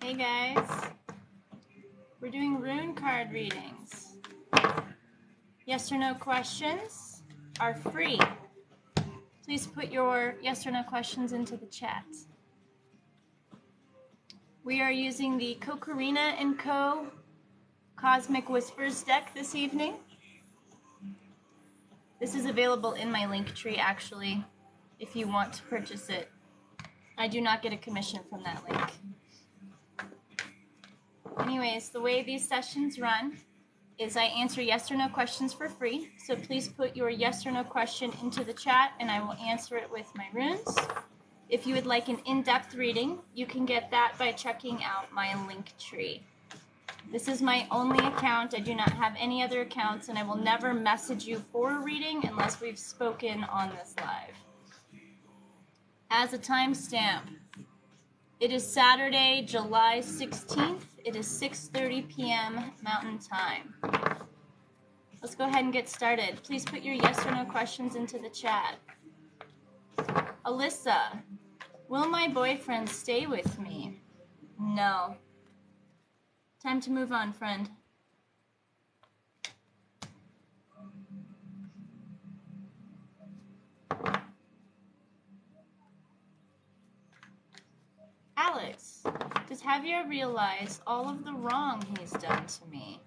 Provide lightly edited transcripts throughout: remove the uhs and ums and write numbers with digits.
Hey guys, we're doing rune card readings. Yes or no questions are free. Please put your yes or no questions into the chat. We are using the Kokarina & Co. Cosmic Whispers deck this evening. This is available in my link tree actually, if you want to purchase it. I do not get a commission from that link. Anyways, the way these sessions run is I answer yes or no questions for free. So please put your yes or no question into the chat and I will answer it with my runes. If you would like an in-depth reading, you can get that by checking out my link tree. This is my only account. I do not have any other accounts and I will never message you for a reading unless we've spoken on this live. As a timestamp, it is Saturday, July 16th. It is 6:30 p.m. Mountain Time. Let's go ahead and get started. Please put your yes or no questions into the chat. Alyssa, will my boyfriend stay with me? No. Time to move on, friend. Alex, does Javier realize all of the wrong he's done to me?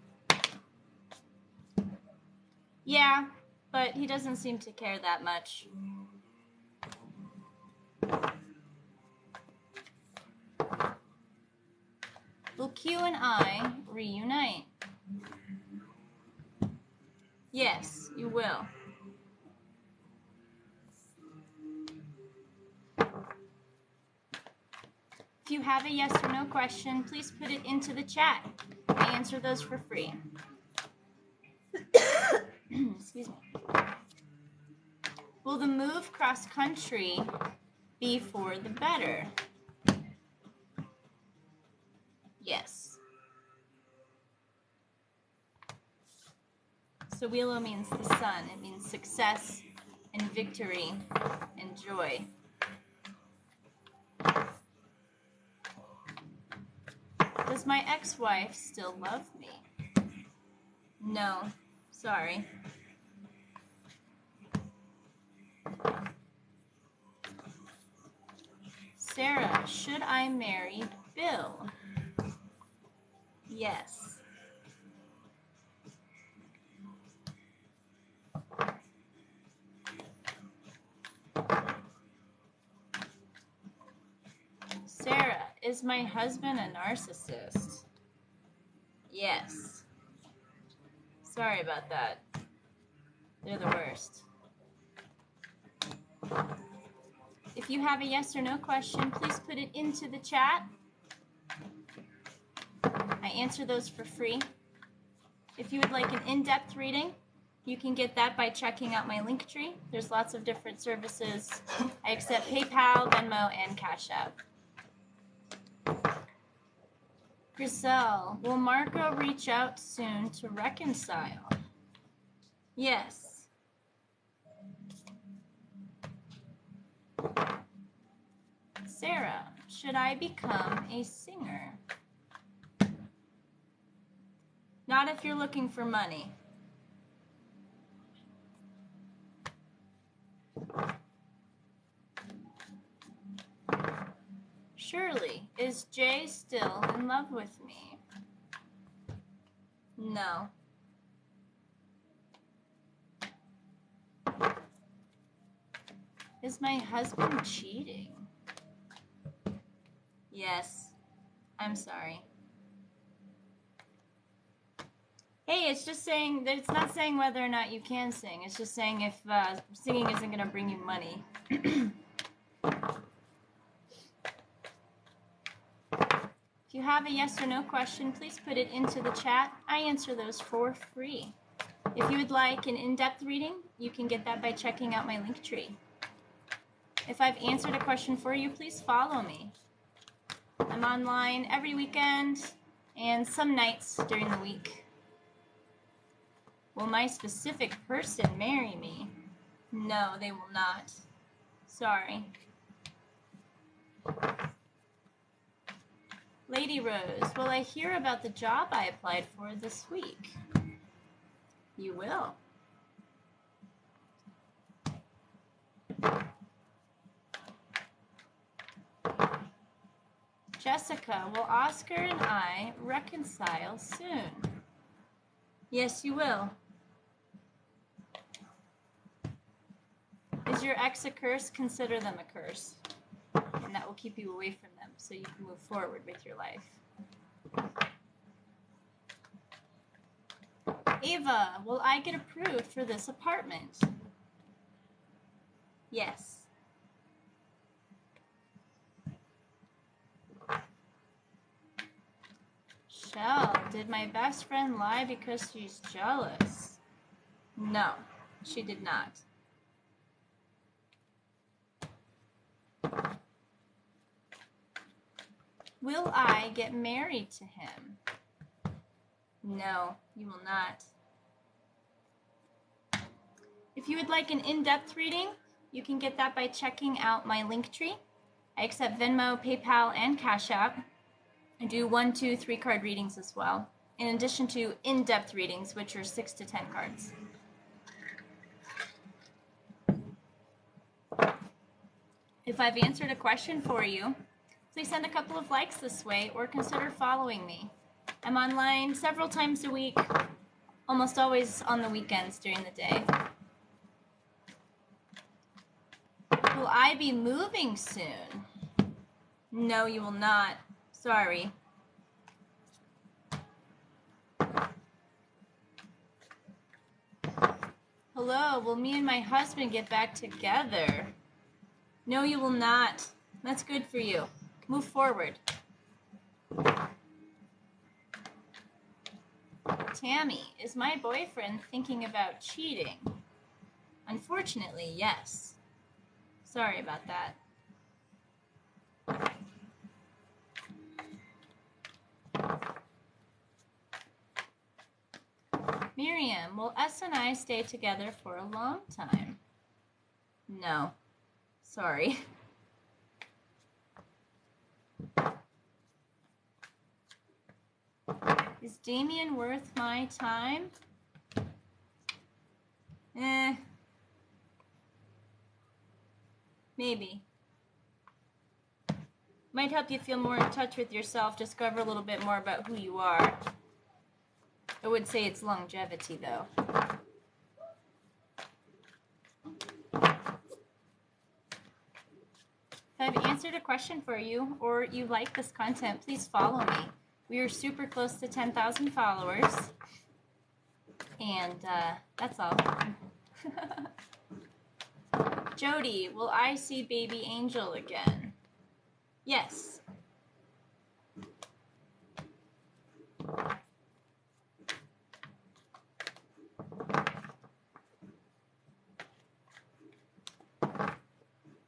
Yeah, but he doesn't seem to care that much. Will Q and I reunite? Yes, you will. If you have a yes or no question, please put it into the chat. I answer those for free. Excuse me. Will the move cross country be for the better? Yes. So Willow means the sun. It means success and victory and joy. Does my ex-wife still love me? No. Sorry. Sarah, should I marry Bill? Yes. Sarah, is my husband a narcissist? Yes. Sorry about that. They're the worst. If you have a yes or no question, please put it into the chat. I answer those for free. If you would like an in-depth reading, you can get that by checking out my link tree. There's lots of different services. I accept PayPal, Venmo, and Cash App. Griselle, will Marco reach out soon to reconcile? Yes. Sarah, should I become a singer? Not if you're looking for money. Shirley, is Jay still in love with me? No. Is my husband cheating? Yes. I'm sorry. Hey, it's just saying that it's not saying whether or not you can sing. It's just saying if singing isn't going to bring you money. If you have a yes or no question, please put it into the chat. I answer those for free. If you would like an in-depth reading, you can get that by checking out my link tree. If I've answered a question for you, please follow me. I'm online every weekend and some nights during the week. Will my specific person marry me? No, they will not. Sorry. Lady Rose, will I hear about the job I applied for this week? You will. Jessica, will Oscar and I reconcile soon? Yes, you will. Is your ex a curse? Consider them a curse. And that will keep you away from them so you can move forward with your life. Ava, will I get approved for this apartment? Yes. Shell, did my best friend lie because she's jealous? No, she did not. Will I get married to him? No, you will not. If you would like an in-depth reading, you can get that by checking out my Linktree. I accept Venmo, PayPal, and Cash App. I do 1, 2, 3 card readings as well, in addition to in-depth readings, which are 6 to 10 cards. If I've answered a question for you, please send a couple of likes this way or consider following me. I'm online several times a week, almost always on the weekends during the day. Will I be moving soon? No, you will not. Sorry. Hello, will me and my husband get back together? No, you will not. That's good for you. Move forward. Tammy, is my boyfriend thinking about cheating? Unfortunately, yes. Sorry about that. Miriam, will S and I stay together for a long time? No. Sorry. Is Damien worth my time? Maybe. Might help you feel more in touch with yourself, discover a little bit more about who you are. I would say it's longevity, though. If I've answered a question for you, or you like this content, please follow me. We are super close to 10,000 followers. And that's all. Jody, will I see baby Angel again? Yes.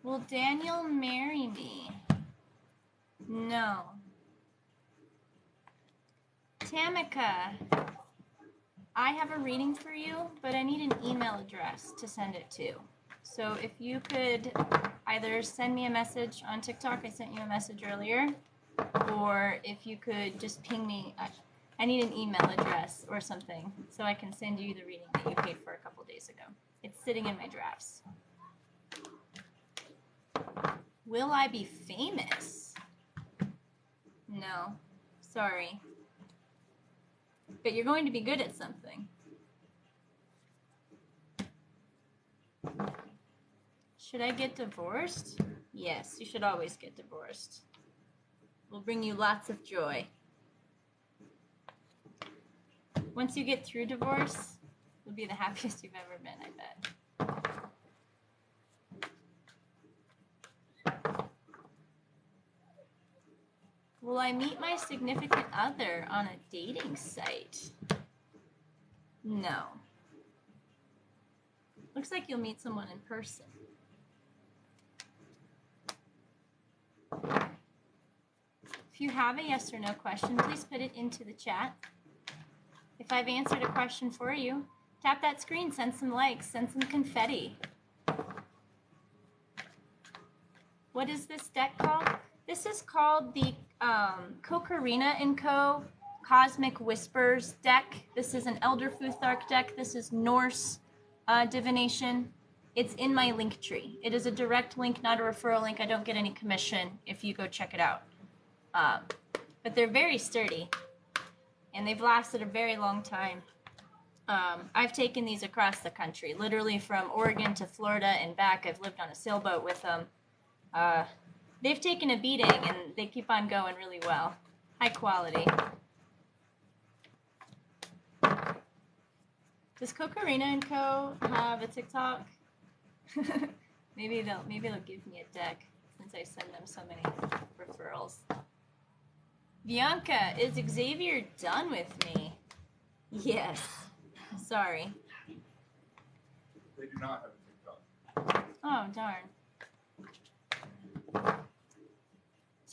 Will Daniel marry me? No. Tamika, I have a reading for you, but I need an email address to send it to. So if you could either send me a message on TikTok, I sent you a message earlier, or if you could just ping me, I need an email address or something so I can send you the reading that you paid for a couple days ago. It's sitting in my drafts. Will I be famous? No, sorry. But you're going to be good at something. Should I get divorced? Yes, you should always get divorced. It will bring you lots of joy. Once you get through divorce, you'll be the happiest you've ever been, I bet. Will I meet my significant other on a dating site? No. Looks like you'll meet someone in person. If you have a yes or no question, please put it into the chat. If I've answered a question for you, tap that screen, send some likes, send some confetti. What is this deck called? This is called the Kokarina & Co. Cosmic Whispers deck. This is an Elder Futhark deck. This is Norse divination. It's in my link tree. It is a direct link, not a referral link. I don't get any commission if you go check it out. But they're very sturdy, and they've lasted a very long time. I've taken these across the country, literally from Oregon to Florida and back. I've lived on a sailboat with them. They've taken a beating, and they keep on going really well. High quality. Does Kokarina & Co. have a TikTok? maybe they'll give me a deck since I send them so many referrals. Bianca, is Xavier done with me? Yes. Sorry. They do not have a TikTok. Oh, darn.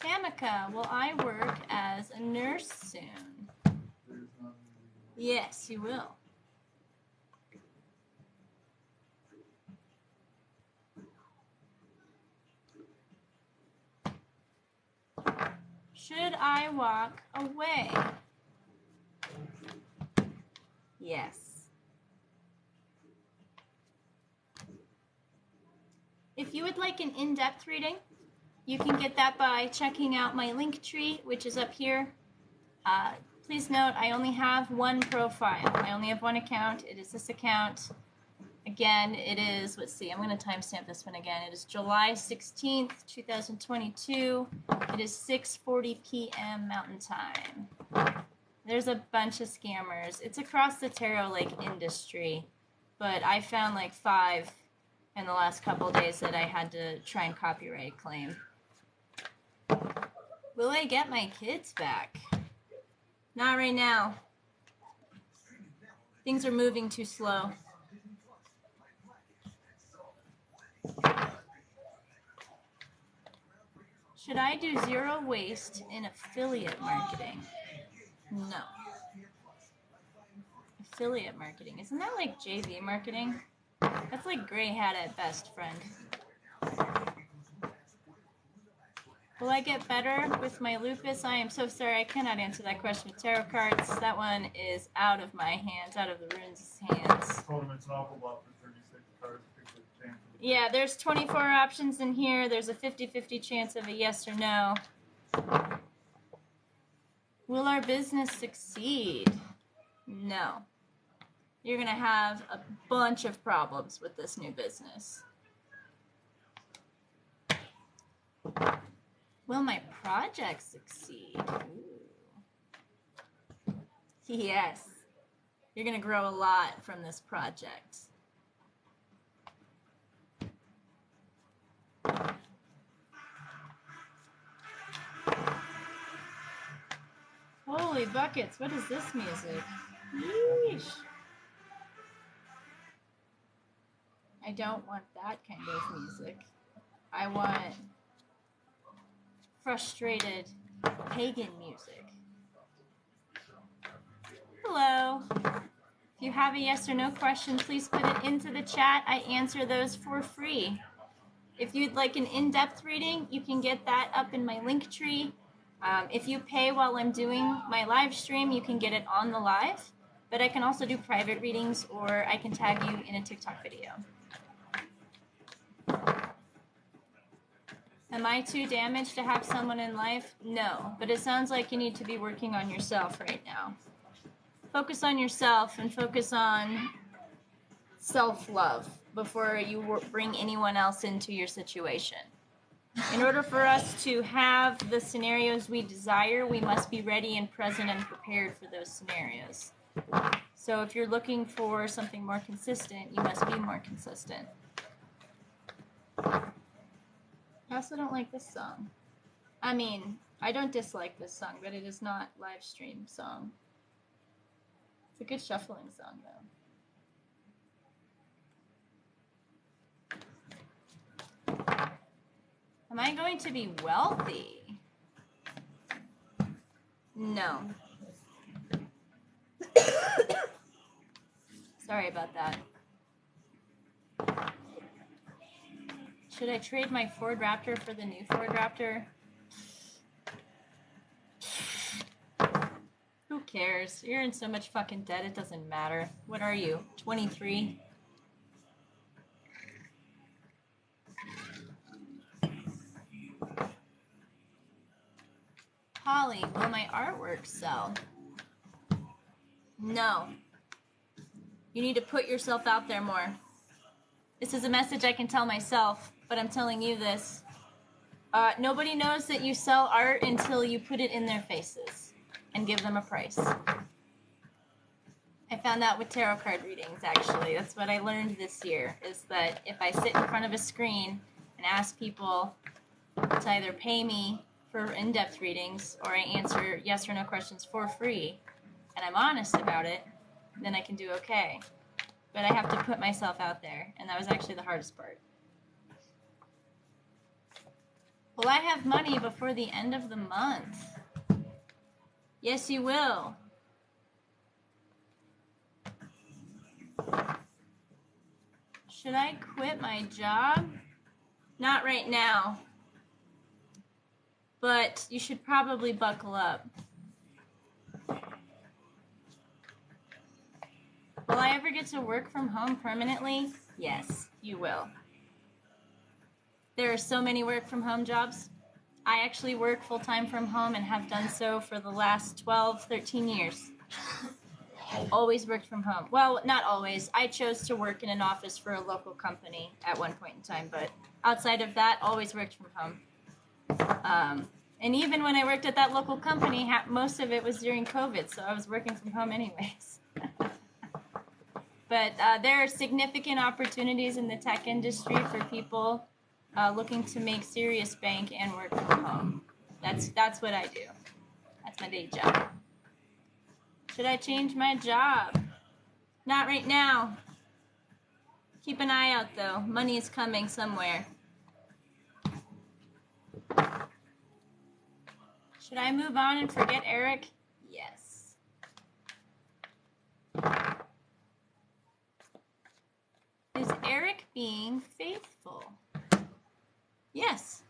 Tamika, will I work as a nurse soon? Yes, you will. Should I walk away? Yes. If you would like an in-depth reading, you can get that by checking out my link tree, which is up here. Please note, I only have one profile. I only have one account. It is this account. Again, it is, let's see, I'm going to timestamp this one again. It is July 16th, 2022. It is 6:40 p.m. Mountain Time. There's a bunch of scammers. It's across the tarot like industry, but I found like 5 in the last couple days that I had to try and copyright claim. Will I get my kids back? Not right now. Things are moving too slow. Should I do zero waste in affiliate marketing? No. Affiliate marketing. Isn't that like JV marketing? That's like gray hat at best, friend. Will I get better with my lupus? I am so sorry, I cannot answer that question with tarot cards. That one is out of my hands, out of the runes' hands. Yeah, there's 24 options in here. There's a 50-50 chance of a yes or no. Will our business succeed? No. You're going to have a bunch of problems with this new business. Will my project succeed? Ooh. Yes. You're going to grow a lot from this project. Holy buckets, what is this music? Yeesh. I don't want that kind of music. I want frustrated pagan music. Hello. If you have a yes or no question, please put it into the chat. I answer those for free. If you'd like an in-depth reading, you can get that up in my link tree. If you pay while I'm doing my live stream, you can get it on the live. But I can also do private readings, or I can tag you in a TikTok video. Am I too damaged to have someone in life? No, but it sounds like you need to be working on yourself right now. Focus on yourself and focus on self-love before you bring anyone else into your situation. In order for us to have the scenarios we desire, we must be ready and present and prepared for those scenarios. So if you're looking for something more consistent, you must be more consistent. I also don't like this song. I mean, I don't dislike this song, but it is not live stream song. It's a good shuffling song, though. Am I going to be wealthy? No. Sorry about that. Should I trade my Ford Raptor for the new Ford Raptor? Who cares? You're in so much fucking debt, it doesn't matter. What are you, 23? Holly, will my artwork sell? No. You need to put yourself out there more. This is a message I can tell myself, but I'm telling you this. Nobody knows that you sell art until you put it in their faces and give them a price. I found that with tarot card readings, actually. That's what I learned this year, is that if I sit in front of a screen and ask people to either pay me for in-depth readings or I answer yes or no questions for free, and I'm honest about it, then I can do okay. But I have to put myself out there, and that was actually the hardest part. Will I have money before the end of the month? Yes, you will. Should I quit my job? Not right now. But you should probably buckle up. Will I ever get to work from home permanently? Yes, you will. There are so many work from home jobs. I actually work full-time from home and have done so for the last 12, 13 years. Always worked from home. Well, not always. I chose to work in an office for a local company at one point in time, but outside of that, always worked from home. And even when I worked at that local company, most of it was during COVID, so I was working from home anyways. But there are significant opportunities in the tech industry for people looking to make serious bank and work from home. That's what I do. That's my day job. Should I change my job? Not right now. Keep an eye out, though. Money is coming somewhere. Should I move on and forget Eric? Yes. Is Eric being faithful? Yes.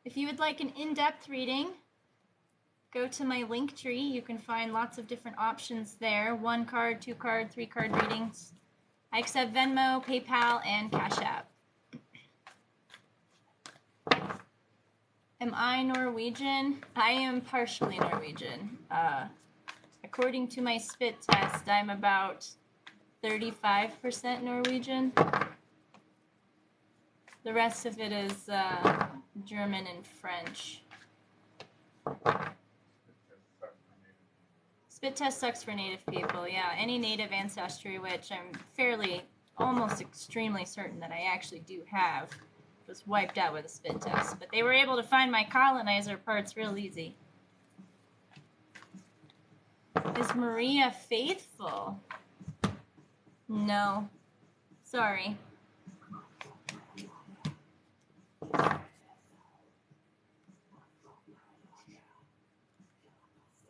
If you would like an in-depth reading, go to my link tree. You can find lots of different options there. 1 card, 2 card, 3 card readings. I accept Venmo, PayPal, and Cash App. Am I Norwegian? I am partially Norwegian. According to my spit test, I'm about 35% Norwegian. The rest of it is German and French. Spit test sucks for native people, yeah. Any native ancestry, which I'm almost extremely certain that I actually do have, was wiped out with a spit test. But they were able to find my colonizer parts real easy. Is Maria faithful? No. Sorry.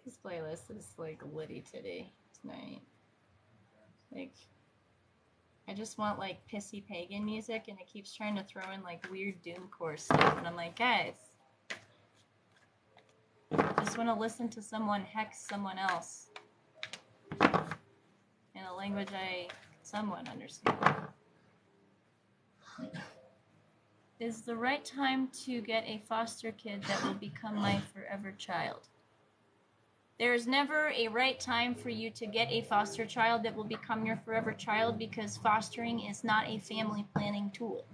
This playlist is like litty titty tonight. Like, I just want like pissy pagan music, and it keeps trying to throw in like weird doomcore stuff, and I'm like, guys, I just want to listen to someone hex someone else in a language I somewhat understand. Is the right time to get a foster kid that will become my forever child? There is never a right time for you to get a foster child that will become your forever child, because fostering is not a family planning tool.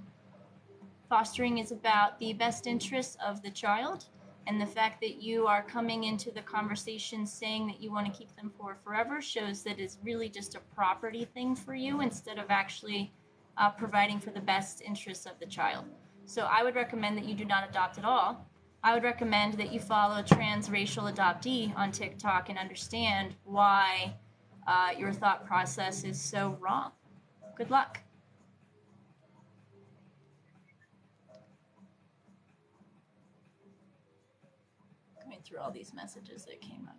Fostering is about the best interests of the child, and the fact that you are coming into the conversation saying that you want to keep them for forever shows that it's really just a property thing for you instead of actually providing for the best interests of the child. So I would recommend that you do not adopt at all. I would recommend that you follow Transracial Adoptee on TikTok and understand why your thought process is so wrong. Good luck. Going through all these messages that came up.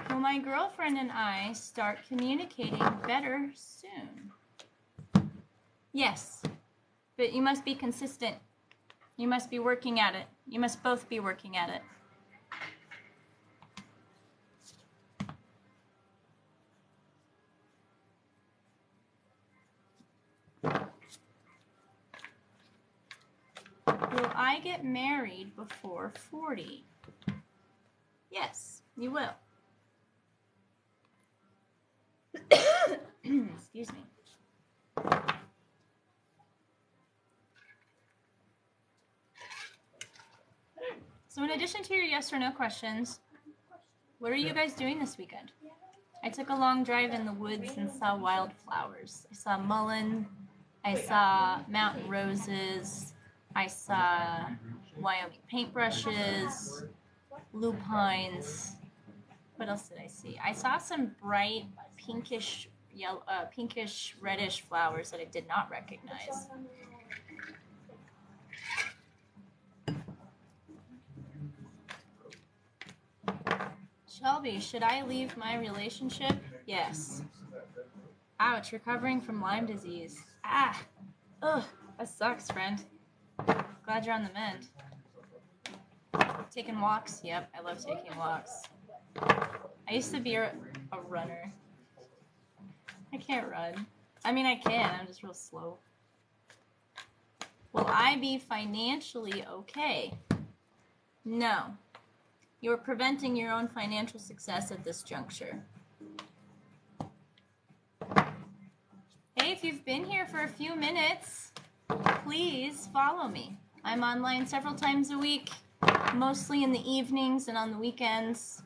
Who am my girlfriend and I start communicating better soon? Yes, but you must be consistent. You must be working at it. You must both be working at it. Will I get married before 40? Yes, you will. Excuse me. So in addition to your yes or no questions, what are you guys doing this weekend? I took a long drive in the woods and saw wildflowers. I saw mullein, I saw mountain roses, I saw Wyoming paintbrushes, lupines. What else did I see? I saw some bright pinkish yellow, pinkish reddish flowers that I did not recognize. Shelby, should I leave my relationship? Yes. Ouch, recovering from Lyme disease. Ah, ugh, that sucks, friend. Glad you're on the mend. Taking walks? Yep, I love taking walks. I used to be a runner. I can't run. I mean, I can, I'm just real slow. Will I be financially okay? No. You are preventing your own financial success at this juncture. Hey, if you've been here for a few minutes, please follow me. I'm online several times a week, mostly in the evenings and on the weekends.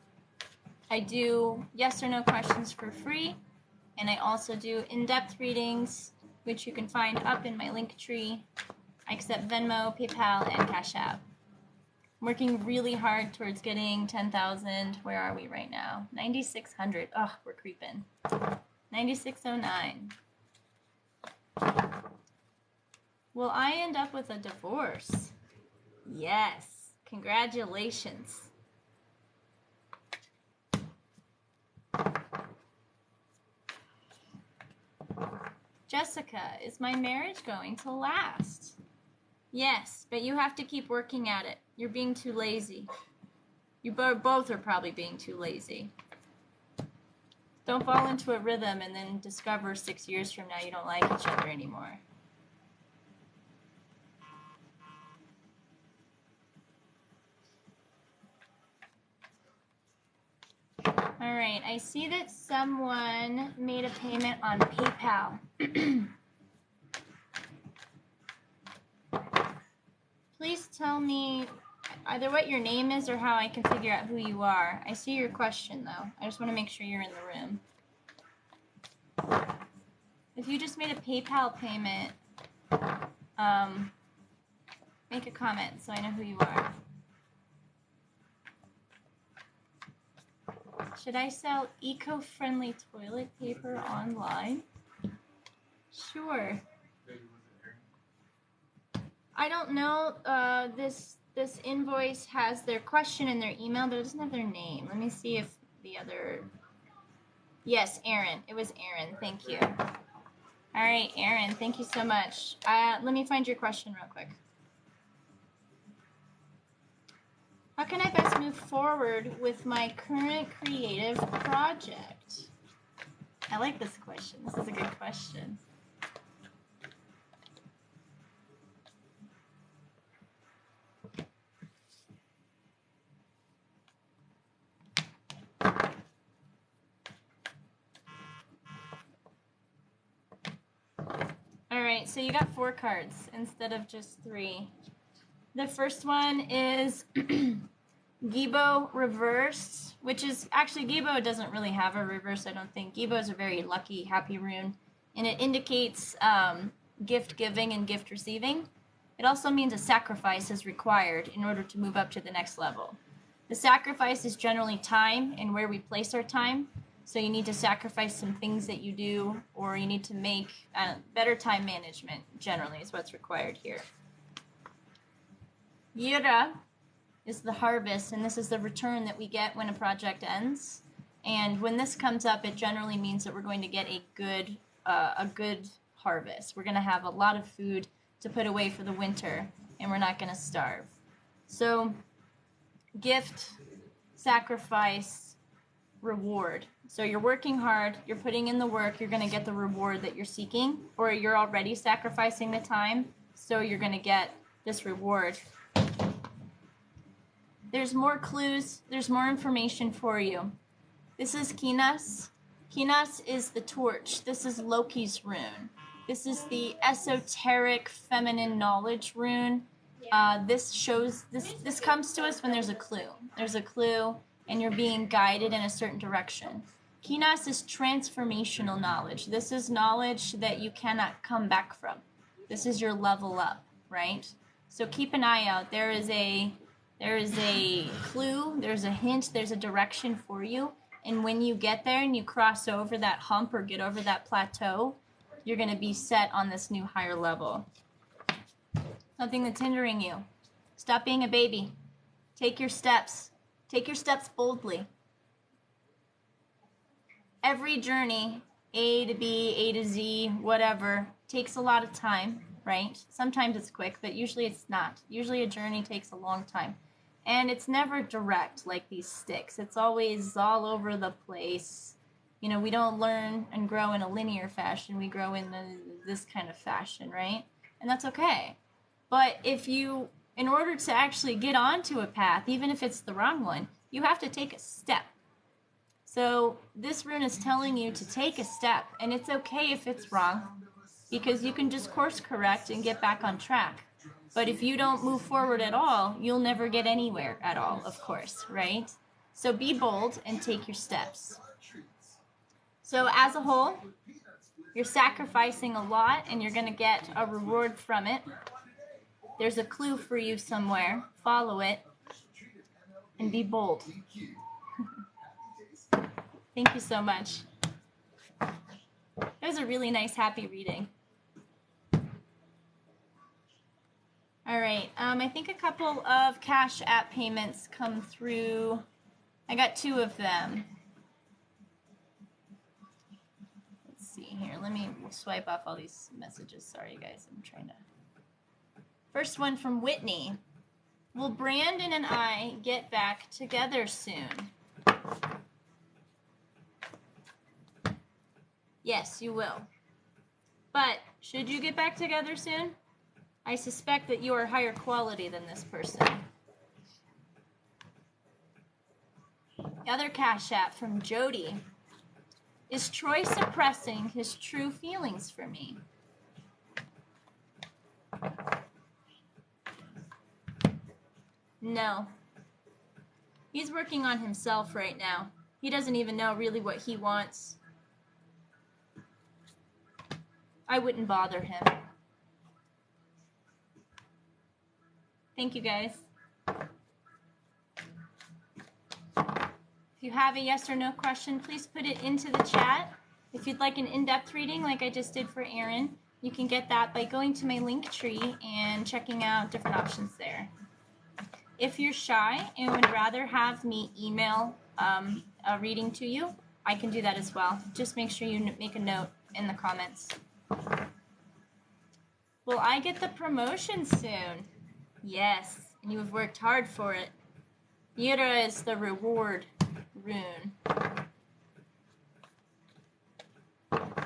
I do yes or no questions for free, and I also do in-depth readings, which you can find up in my link tree. I accept Venmo, PayPal, and Cash App. I'm working really hard towards getting 10,000. Where are we right now? 9,600. Oh, we're creeping. 9,609. Will I end up with a divorce? Yes. Congratulations. Jessica, is my marriage going to last? Yes, but you have to keep working at it. You're being too lazy. You both are probably being too lazy. Don't fall into a rhythm and then discover 6 years from now you don't like each other anymore. All right, I see that someone made a payment on PayPal. Please tell me either what your name is or how I can figure out who you are. I see your question, though. I just want to make sure you're in the room. If you just made a PayPal payment, make a comment so I know who you are. Should I sell eco-friendly toilet paper online? Sure. I don't know. This invoice has their question and their email, but it doesn't have their name. Let me see if the other... Yes, Aaron. It was Aaron. Thank you. All right, Aaron. Thank you so much. Let me find your question real quick. How can I best move forward with my current creative project? I like this question. This is a good question. All right, so you got 4 cards instead of just 3. The first one is Gibo reversed, which is actually Gibo doesn't really have a reverse, I don't think. Gibo is a very lucky, happy rune, and it indicates gift giving and gift receiving. It also means a sacrifice is required in order to move up to the next level. The sacrifice is generally time and where we place our time. So you need to sacrifice some things that you do, or you need to make better time management, generally, is what's required here. Yira is the harvest, and this is the return that we get when a project ends. And when this comes up, it generally means that we're going to get a good harvest. We're going to have a lot of food to put away for the winter, and we're not going to starve. So, gift, sacrifice, reward. So you're working hard, you're putting in the work, you're going to get the reward that you're seeking, or you're already sacrificing the time, so you're going to get this reward. There's more clues, there's more information for you. This is Kinas. Kinas is the torch. This is Loki's rune. This is the esoteric feminine knowledge rune. This comes to us when there's a clue. There's a clue and you're being guided in a certain direction. Kinas is transformational knowledge. This is knowledge that you cannot come back from. This is your level up, right? So keep an eye out. There is a clue, there's a hint, there's a direction for you. And when you get there and you cross over that hump or get over that plateau, you're going to be set on this new higher level. Something that's hindering you. Stop being a baby. Take your steps. Take your steps boldly. Every journey, A to B, A to Z, whatever, takes a lot of time, right? Sometimes it's quick, but usually it's not. Usually a journey takes a long time. And it's never direct like these sticks. It's always all over the place. You know, we don't learn and grow in a linear fashion. We grow in this kind of fashion, right? And that's okay. But in order to actually get onto a path, even if it's the wrong one, you have to take a step. So this rune is telling you to take a step, and it's okay if it's wrong, because you can just course correct and get back on track. But if you don't move forward at all, you'll never get anywhere at all, of course, right? So be bold and take your steps. So as a whole, you're sacrificing a lot and you're going to get a reward from it. There's a clue for you somewhere. Follow it and be bold. Thank you so much. It was a really nice, happy reading. All right, I think a couple of Cash App payments come through. I got 2 of them. Let's see here. Let me swipe off all these messages. Sorry, guys. I'm trying to. First one from Whitney. Will Brandon and I get back together soon? Yes, you will. But should you get back together soon? I suspect that you are higher quality than this person. The other Cash App from Jody. Is Troy suppressing his true feelings for me? No. He's working on himself right now. He doesn't even know really what he wants. I wouldn't bother him. Thank you, guys. If you have a yes or no question, please put it into the chat. If you'd like an in-depth reading like I just did for Aaron, you can get that by going to my link tree and checking out different options there. If you're shy and would rather have me email a reading to you, I can do that as well. Just make sure you make a note in the comments. Will I get the promotion soon? Yes, and you have worked hard for it. Yura is the reward rune.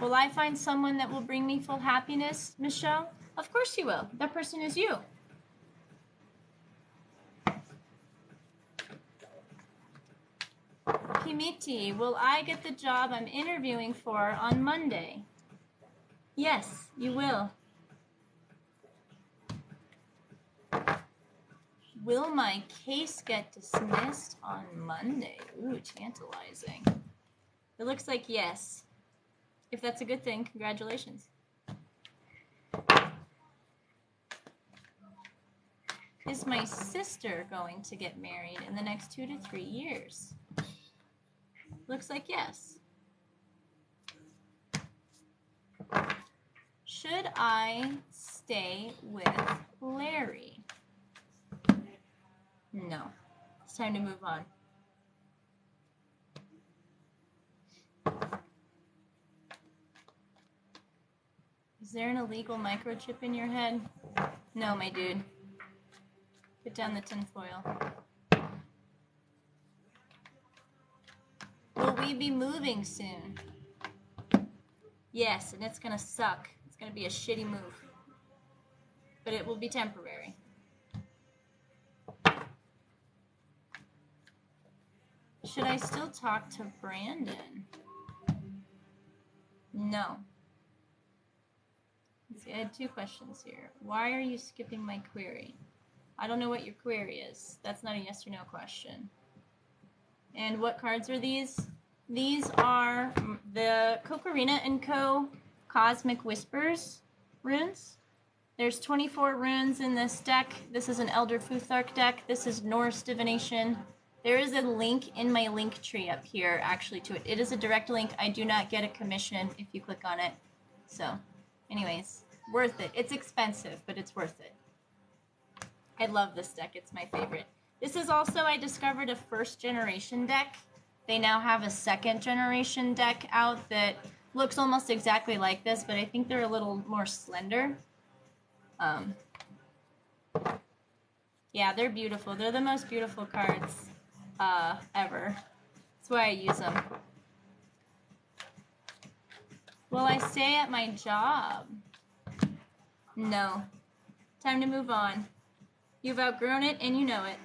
Will I find someone that will bring me full happiness, Michelle? Of course you will. That person is you. Kimiti, will I get the job I'm interviewing for on Monday? Yes, you will. Will my case get dismissed on Monday? Ooh, tantalizing. It looks like yes. If that's a good thing, congratulations. Is my sister going to get married in the next 2 to 3 years? Looks like yes. Should I stay with Larry? No. It's time to move on. Is there an illegal microchip in your head? No, my dude. Put down the tinfoil. Will we be moving soon? Yes, and it's gonna suck. It's gonna be a shitty move. But it will be temporary. Should I still talk to Brandon? No. Let's see, I had 2 questions here. Why are you skipping my query? I don't know what your query is. That's not a yes or no question. And what cards are these? These are the Kokorina & Co. Cosmic Whispers runes. There's 24 runes in this deck. This is an Elder Futhark deck. This is Norse Divination. There is a link in my link tree up here, actually, to it. It is a direct link. I do not get a commission if you click on it. So, anyways, worth it. It's expensive, but it's worth it. I love this deck. It's my favorite. This is also, I discovered, a first generation deck. They now have a second generation deck out that looks almost exactly like this, but I think they're a little more slender. Yeah, they're beautiful. They're the most beautiful cards ever. That's why I use them. Will I stay at my job? No. Time to move on. You've outgrown it and you know it.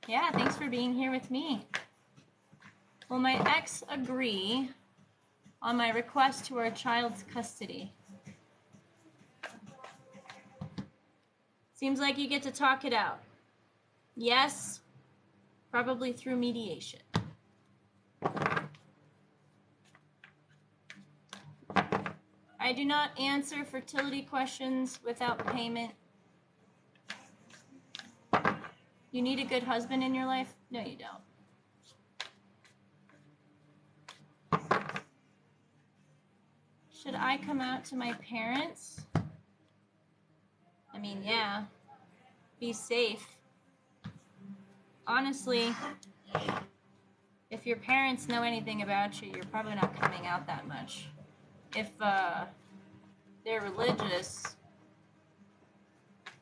Yeah, thanks for being here with me. Will my ex agree on my request to our child's custody? Seems like you get to talk it out. Yes, probably through mediation. I do not answer fertility questions without payment. You need a good husband in your life? No, you don't. Should I come out to my parents? I mean, yeah. Be safe. Honestly, if your parents know anything about you, you're probably not coming out that much. If they're religious,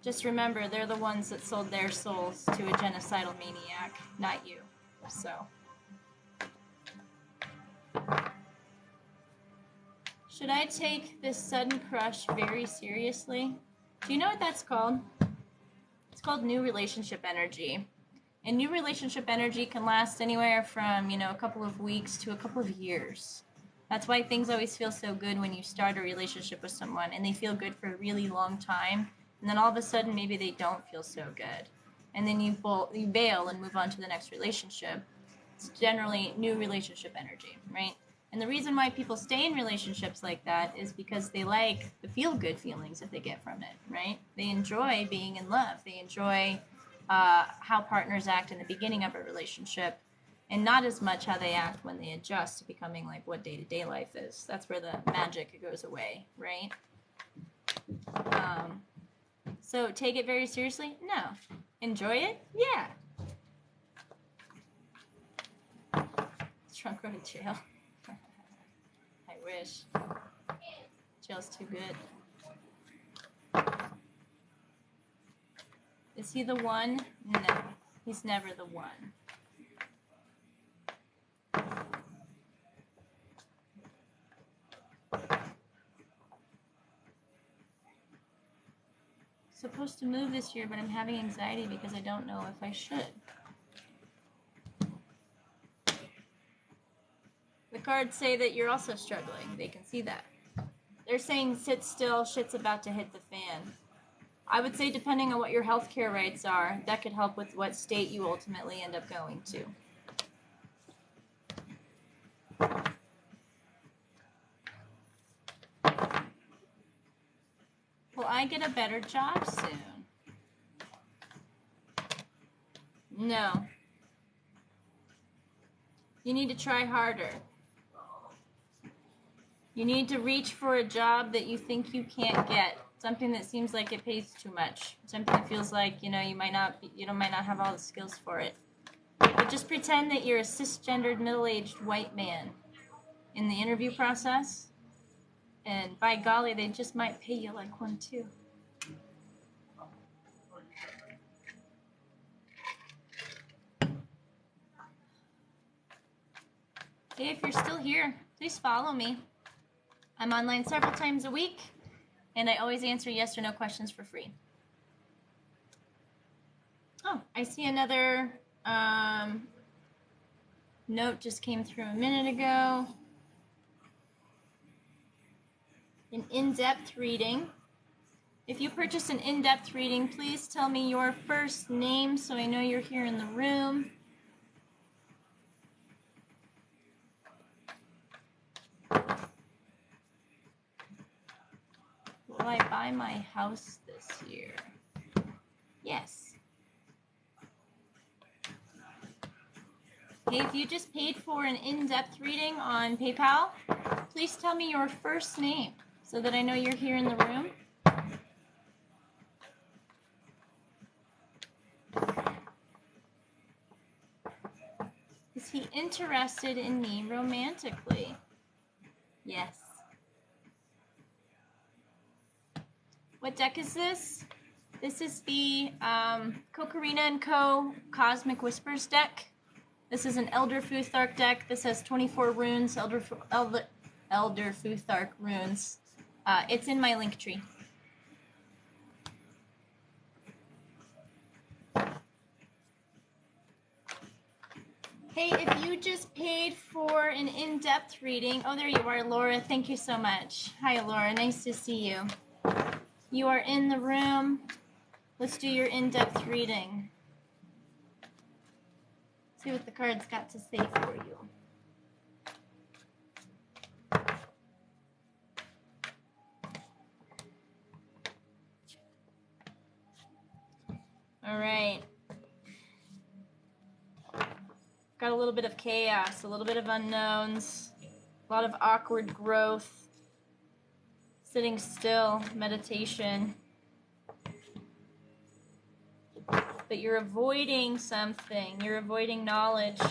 just remember they're the ones that sold their souls to a genocidal maniac, not you. So. Should I take this sudden crush very seriously? Do you know what that's called? It's called new relationship energy. And new relationship energy can last anywhere from, a couple of weeks to a couple of years. That's why things always feel so good when you start a relationship with someone and they feel good for a really long time. And then all of a sudden, maybe they don't feel so good. And then you bail and move on to the next relationship. It's generally new relationship energy, right? And the reason why people stay in relationships like that is because they like the feel-good feelings that they get from it, right? They enjoy being in love. They enjoy how partners act in the beginning of a relationship, and not as much how they act when they adjust to becoming like what day-to-day life is. That's where the magic goes away, right? So take it very seriously? No. Enjoy it? Yeah. Drunk go to jail. I wish. Jail's too good. Is he the one? No. He's never the one. Supposed to move this year, but I'm having anxiety because I don't know if I should. The cards say that you're also struggling. They can see that. They're saying sit still, shit's about to hit the fan. I would say depending on what your healthcare rates are, that could help with what state you ultimately end up going to. Will I get a better job soon? No. You need to try harder. You need to reach for a job that you think you can't get. Something that seems like it pays too much. Something that feels like, you might not have all the skills for it. But just pretend that you're a cisgendered middle-aged white man in the interview process, and by golly, they just might pay you like one too. Hey, if you're still here, please follow me. I'm online several times a week, and I always answer yes or no questions for free. Oh, I see another note just came through a minute ago. An in-depth reading. If you purchase an in-depth reading, please tell me your first name so I know you're here in the room. Will I buy my house this year? Yes. Okay, if you just paid for an in-depth reading on PayPal, please tell me your first name so that I know you're here in the room. Is he interested in me romantically? Yes. What deck is this? This is the Kokarina & Co. Cosmic Whispers deck. This is an Elder Futhark deck. This has 24 runes, Elder Futhark runes. It's in my link tree. Hey, if you just paid for an in-depth reading, oh, there you are, Laura. Thank you so much. Hi, Laura. Nice to see you. You are in the room. Let's do your in-depth reading. See what the cards got to say for you. All right. Got a little bit of chaos, a little bit of unknowns, a lot of awkward growth, sitting still, meditation. But you're avoiding something. You're avoiding knowledge.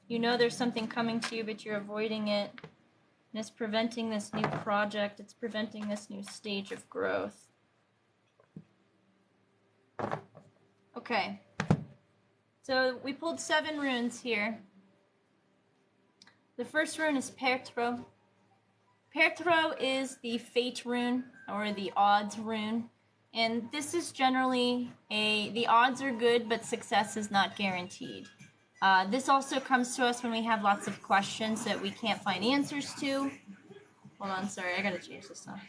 You know there's something coming to you, but you're avoiding it. And it's preventing this new project. It's preventing this new stage of growth. Okay. So we pulled 7 runes here. The first rune is Pertro. Pertro is the fate rune, or the odds rune. And this is generally the odds are good, but success is not guaranteed. This also comes to us when we have lots of questions that we can't find answers to. Hold on, sorry, I gotta change this now.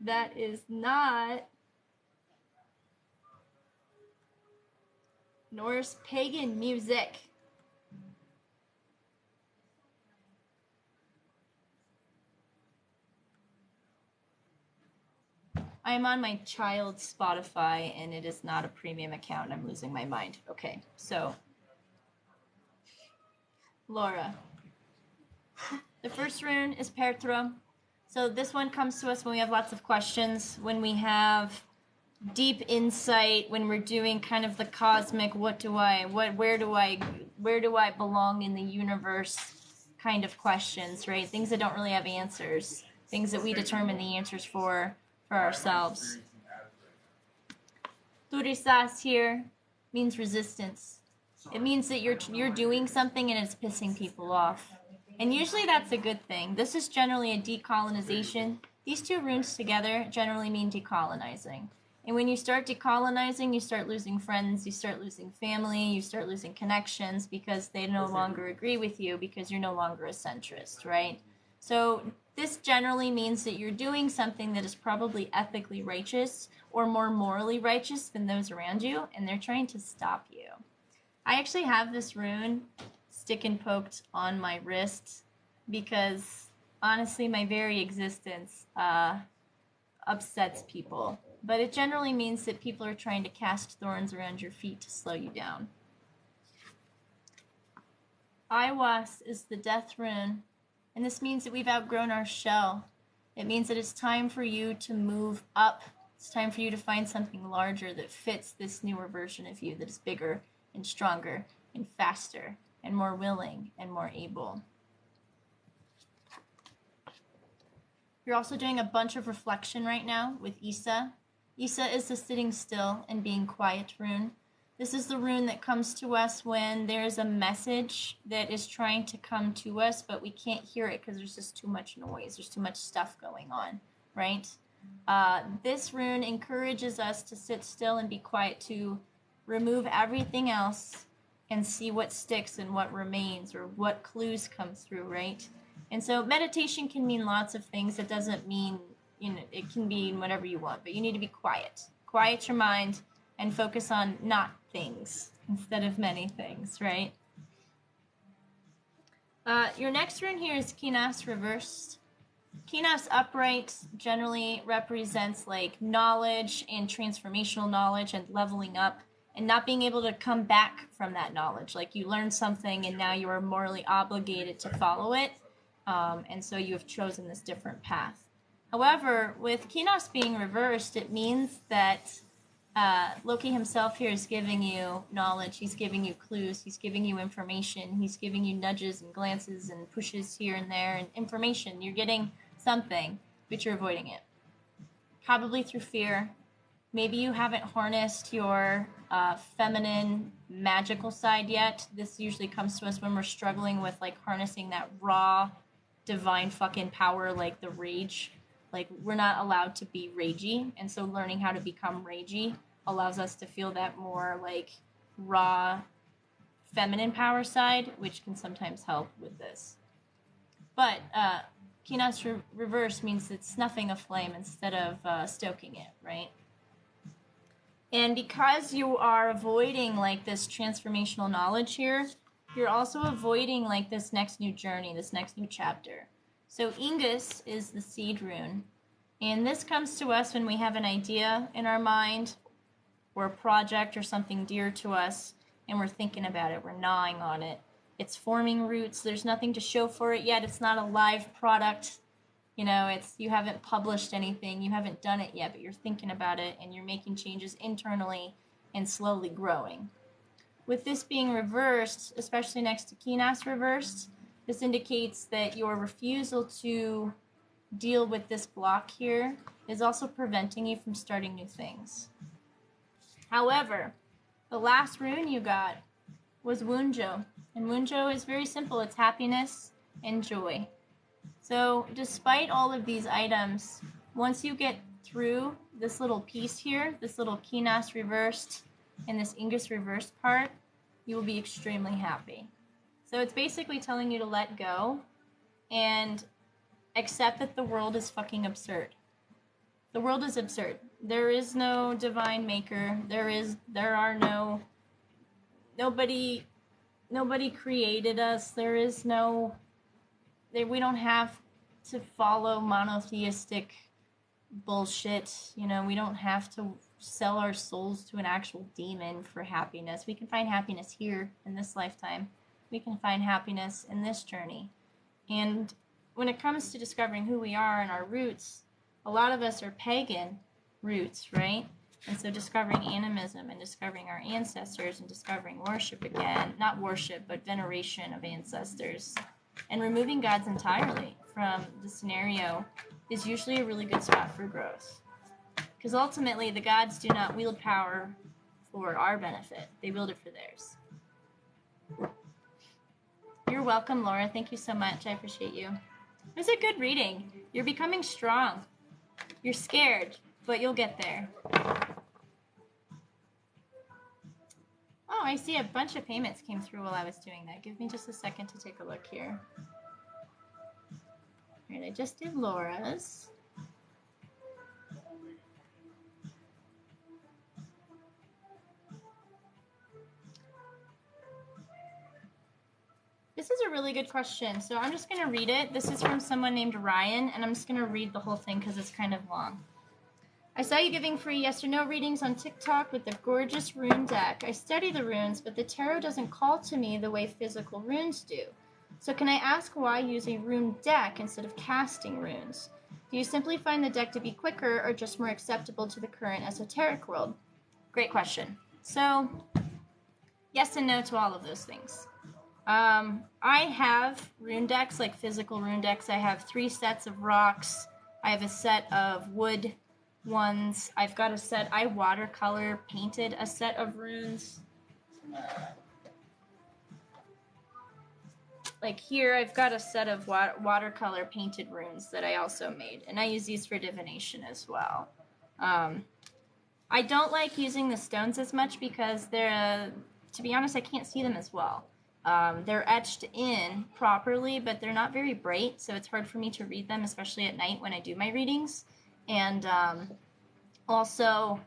That is not Norse pagan music. I'm on my child's Spotify, and it is not a premium account. I'm losing my mind. Okay, so Laura. The first rune is Pertro. So this one comes to us when we have lots of questions, when we have deep insight, when we're doing kind of the cosmic, where do I belong in the universe kind of questions, right? Things that don't really have answers, things that we determine the answers for ourselves. Turisas here means resistance. It means that you're doing something and it's pissing people off. And usually that's a good thing. This is generally a decolonization. These 2 runes together generally mean decolonizing. And when you start decolonizing, you start losing friends, you start losing family, you start losing connections because they no longer agree with you because you're no longer a centrist, right? So this generally means that you're doing something that is probably ethically righteous or more morally righteous than those around you, and they're trying to stop you. I actually have this rune stick and poked on my wrist because honestly my very existence upsets people. But it generally means that people are trying to cast thorns around your feet to slow you down. Iwas is the death rune, and this means that we've outgrown our shell. It means that it's time for you to move up It's time for you to find something larger that fits this newer version of you that is bigger and stronger and faster and more willing and more able. You're also doing a bunch of reflection right now with Isa. Isa is the sitting still and being quiet rune. This is the rune that comes to us when there's a message that is trying to come to us, but we can't hear it because there's just too much noise. There's too much stuff going on, right? This rune encourages us to sit still and be quiet, to remove everything else and see what sticks and what remains or what clues come through, right? And so meditation can mean lots of things. It doesn't mean, it can mean whatever you want, but you need to be quiet. Quiet your mind and focus on not things instead of many things, right? Your next rune here is Kinas reversed. Kinas upright generally represents like knowledge and transformational knowledge and leveling up and not being able to come back from that knowledge. Like you learned something and now you are morally obligated to follow it. And so you have chosen this different path. However, with Kinos being reversed, it means that Loki himself here is giving you knowledge. He's giving you clues. He's giving you information. He's giving you nudges and glances and pushes here and there and information. You're getting something, but you're avoiding it. Probably through fear. Maybe you haven't harnessed your feminine magical side yet. This usually comes to us when we're struggling with like harnessing that raw divine fucking power, like the rage. Like we're not allowed to be ragey, and so learning how to become ragey allows us to feel that more like raw feminine power side, which can sometimes help with this. But Kinas reverse means it's snuffing a flame instead of stoking it, right? And because you are avoiding like this transformational knowledge here, you're also avoiding like this next new journey, this next new chapter. So Ingus is the seed rune. And this comes to us when we have an idea in our mind or a project or something dear to us and we're thinking about it, we're gnawing on it. It's forming roots, there's nothing to show for it yet, it's not a live product. You haven't published anything, you haven't done it yet, but you're thinking about it and you're making changes internally and slowly growing. With this being reversed, especially next to Kinas reversed, this indicates that your refusal to deal with this block here is also preventing you from starting new things. However, the last rune you got was Wunjo. And Wunjo is very simple. It's happiness and joy. So despite all of these items, once you get through this little piece here, this little Kinas reversed and this Ingus reversed part, you will be extremely happy. So it's basically telling you to let go and accept that the world is fucking absurd. The world is absurd. There is no divine maker. Nobody created us. We don't have to follow monotheistic bullshit. We don't have to sell our souls to an actual demon for happiness. We can find happiness here in this lifetime. We can find happiness in this journey. And when it comes to discovering who we are and our roots, a lot of us are pagan roots, right? And so discovering animism and discovering our ancestors and discovering worship again, not worship, but veneration of ancestors, and removing gods entirely from the scenario is usually a really good spot for growth. Because ultimately, the gods do not wield power for our benefit. They wield it for theirs. You're welcome, Laura. Thank you so much. I appreciate you. It was a good reading. You're becoming strong. You're scared, but you'll get there. Oh, I see a bunch of payments came through while I was doing that. Give me just a second to take a look here. All right, I just did Laura's. This is a really good question, so I'm just going to read it. This is from someone named Ryan, and I'm just going to read the whole thing because it's kind of long. I saw you giving free yes or no readings on TikTok with the gorgeous rune deck. I study the runes, but the tarot doesn't call to me the way physical runes do. So can I ask why use a rune deck instead of casting runes? Do you simply find the deck to be quicker or just more acceptable to the current esoteric world? Great question. So, yes and no to all of those things. I have rune decks, like physical rune decks. I have 3 sets of rocks. I have a set of wood ones. I've got a set, I watercolor painted a set of runes. Like here, I've got a set of watercolor painted runes that I also made, and I use these for divination as well. I don't like using the stones as much because they're, to be honest, I can't see them as well. They're etched in properly, but they're not very bright, so it's hard for me to read them, especially at night when I do my readings. And also,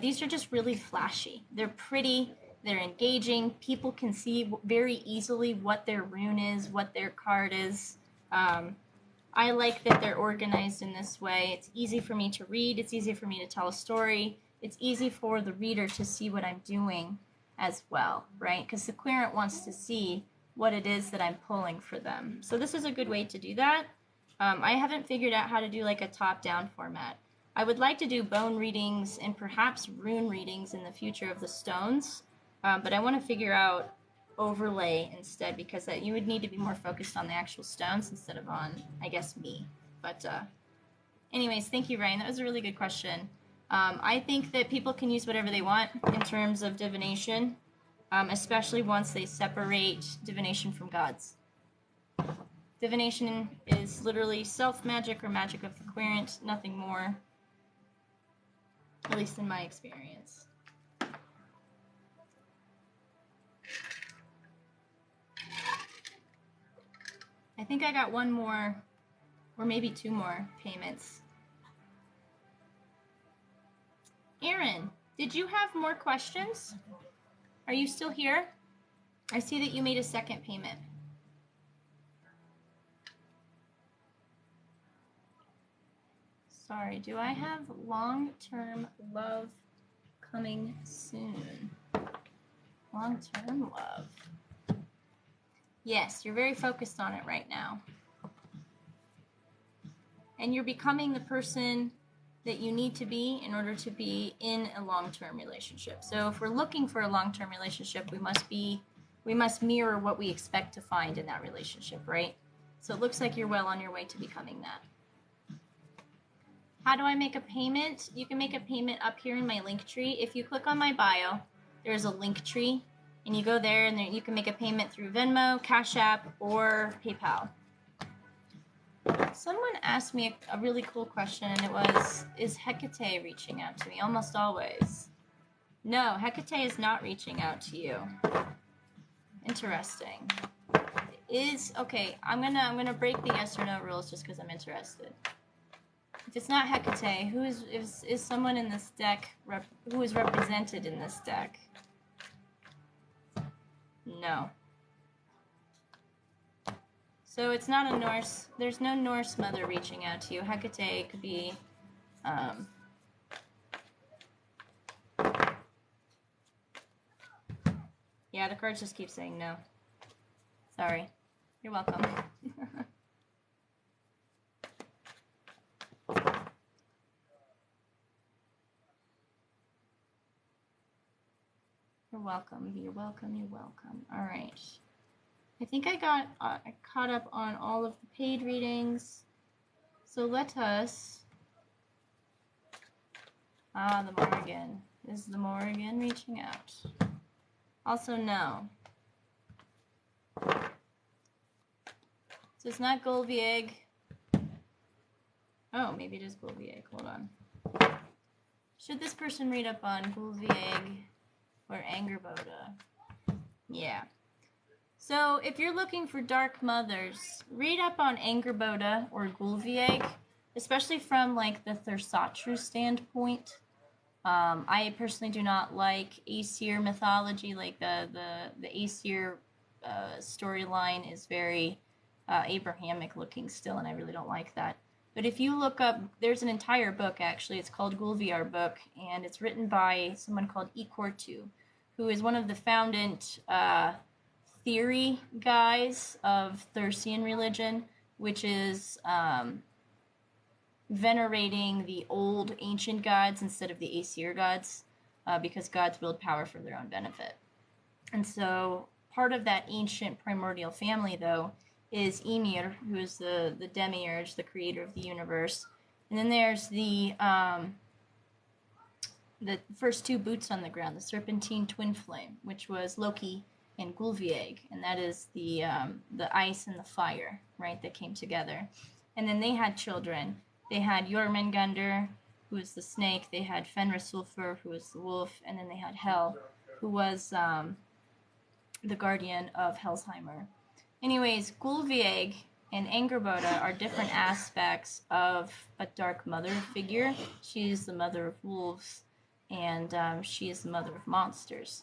these are just really flashy. They're pretty, they're engaging. People can see very easily what their rune is, what their card is. I like that they're organized in this way. It's easy for me to read. It's easy for me to tell a story. It's easy for the reader to see what I'm doing as well, right? Because the querent wants to see what it is that I'm pulling for them. So this is a good way to do that. I haven't figured out how to do like a top-down format. I would like to do bone readings and perhaps rune readings in the future of the stones, but I want to figure out overlay instead, because that you would need to be more focused on the actual stones instead of on, I guess, me. But anyways, thank you, Ryan. That was a really good question. I think that people can use whatever they want in terms of divination, especially once they separate divination from gods. Divination is literally self-magic or magic of the querent, nothing more, at least in my experience. I think I got 1 more, or maybe 2 more payments. Aaron, did you have more questions? Are you still here? I see that you made a 2nd payment. Sorry, do I have long-term love coming soon? Long-term love. Yes, you're very focused on it right now. And you're becoming the person that you need to be in order to be in a long-term relationship. So if we're looking for a long-term relationship, we must mirror what we expect to find in that relationship, right? So it looks like you're well on your way to becoming that. How do I make a payment? You can make a payment up here in my link tree. If you click on my bio, there's a link tree, and you go there, and you can make a payment through Venmo, Cash App, or PayPal. Someone asked me a really cool question, and it was, is Hecate reaching out to me? Almost always. No, Hecate is not reaching out to you. Interesting. Okay, I'm gonna break the yes or no rules just because I'm interested. If it's not Hecate, who is someone in this deck who is represented in this deck? No. So it's not a Norse. There's no Norse mother reaching out to you. Hecate could be. Yeah, the cards just keep saying no. Sorry. You're welcome. You're welcome. You're welcome. You're welcome. All right. I think I got caught up on all of the paid readings. So let us. The Morrigan. Is the Morrigan reaching out? Also, no. So it's not Golvieg. Oh, maybe it is Golvieg. Hold on. Should this person read up on Golvieg or Angerboda? Yeah. So if you're looking for Dark Mothers, read up on Angerboda or Golvieg, especially from like the Thursatru standpoint. I personally do not like Aesir mythology. Like the Aesir storyline is very Abrahamic looking still, and I really don't like that. But if you look up, there's an entire book actually. It's called Gulviar Book, and it's written by someone called Ikortu, who is one of the foundant theory guys of Thursian religion, which is venerating the old ancient gods instead of the Aesir gods, because gods wield power for their own benefit. And so part of that ancient primordial family, though, is Ymir, who is the demiurge, the creator of the universe. And then there's the first two boots on the ground, the serpentine twin flame, which was Loki and Gulveig, and that is the ice and the fire, right, that came together. And then they had children. They had Jormungandr, who was the snake. They had Fenrisulfur, who was the wolf, and then they had Hel, who was the guardian of Helsheimer. Anyways, Gulveig and Angerboda are different aspects of a dark mother figure. She's the mother of wolves, and she is the mother of monsters.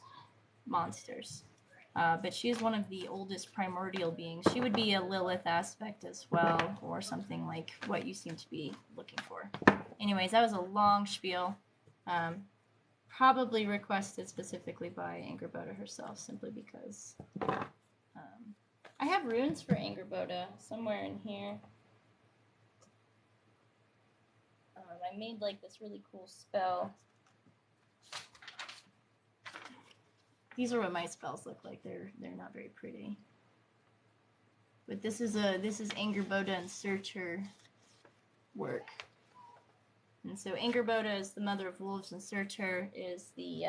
But she is one of the oldest primordial beings. She would be a Lilith aspect as well, or something like what you seem to be looking for. Anyways, that was a long spiel. Probably requested specifically by Angerboda herself, simply because I have runes for Angerboda somewhere in here. I made like this really cool spell. These are what my spells look like. They're not very pretty. But this is Angerboda and Searcher work. And so Angerboda is the mother of wolves, and Searcher is the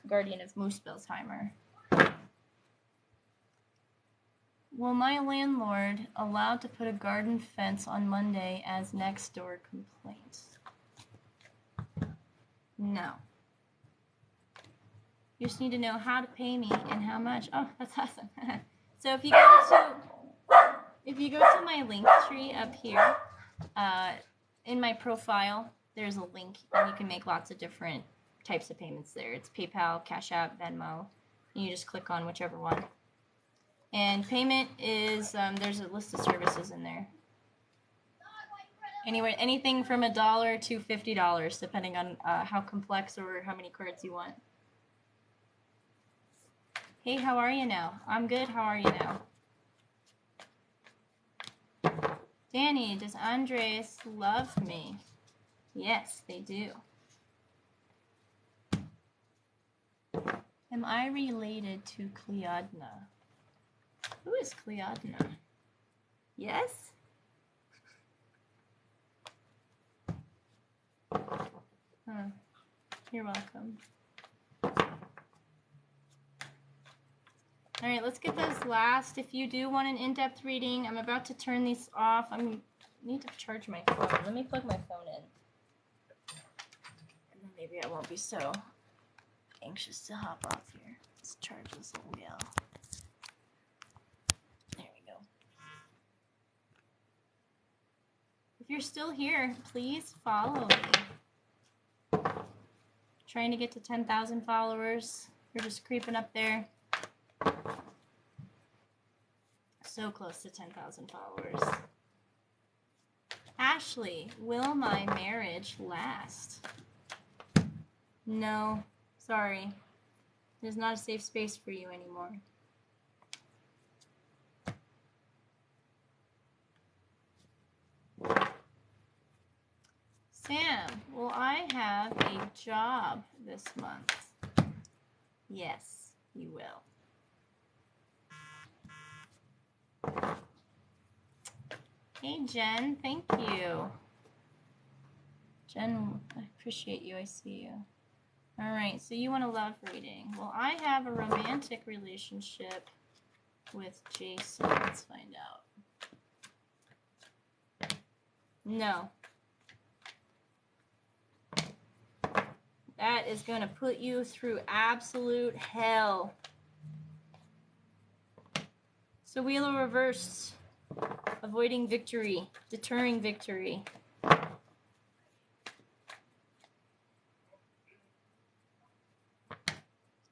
guardian of Muspelsheimer. Will my landlord allow to put a garden fence on Monday as next door complaint? No. You just need to know how to pay me and how much. Oh, that's awesome. So if you go to my link tree up here, in my profile, there's a link, and you can make lots of different types of payments there. It's PayPal, Cash App, Venmo, and you just click on whichever one. And payment is, there's a list of services in there. Anyway, anything from $1 to $50, depending on how complex or how many cards you want. Hey, how are you now? I'm good. How are you now? Danny, does Andres love me? Yes, they do. Am I related to Cleodna? Who is Cleodna? Yes? You're welcome. All right, let's get those last. If you do want an in-depth reading, I'm about to turn these off. I need to charge my phone. Let me plug my phone in. And then maybe I won't be so anxious to hop off here. Let's charge this little gal. There we go. If you're still here, please follow me. Trying to get to 10,000 followers. We're just creeping up there. So close to 10,000 followers. Ashley, will my marriage last? No, sorry. There's not a safe space for you anymore. Sam, will I have a job this month? Yes, you will. Hey, Jen, thank you. Jen, I appreciate you. I see you. All right, so you want a love reading. Well, I have a romantic relationship with Jason. Let's find out. No. That is going to put you through absolute hell. So Wheel of Reverse. Avoiding victory. Deterring victory.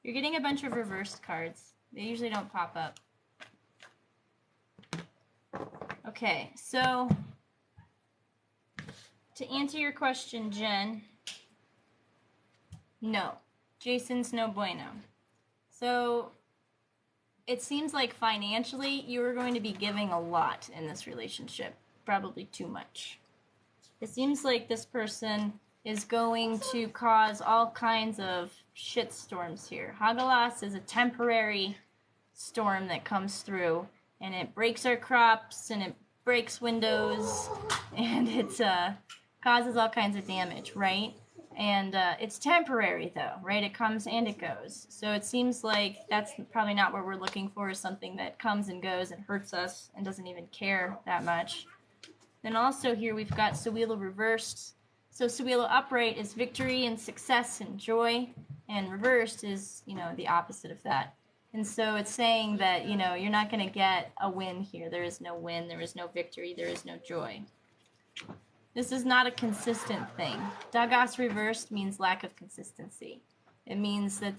You're getting a bunch of reversed cards. They usually don't pop up. Okay, so to answer your question, Jen, no. Jason's no bueno. So it seems like financially you are going to be giving a lot in this relationship. Probably too much. It seems like this person is going to cause all kinds of shit storms here. Hagalas is a temporary storm that comes through, and it breaks our crops, and it breaks windows, and it causes all kinds of damage, right? And it's temporary, though, right? It comes and it goes. So it seems like that's probably not what we're looking for, is something that comes and goes and hurts us and doesn't even care that much. Then also here we've got Sewilo reversed. So Sewilo upright is victory and success and joy, and reversed is, the opposite of that. And so it's saying that, you're not going to get a win here. There is no win. There is no victory. There is no joy. This is not a consistent thing. Dagas reversed means lack of consistency. It means that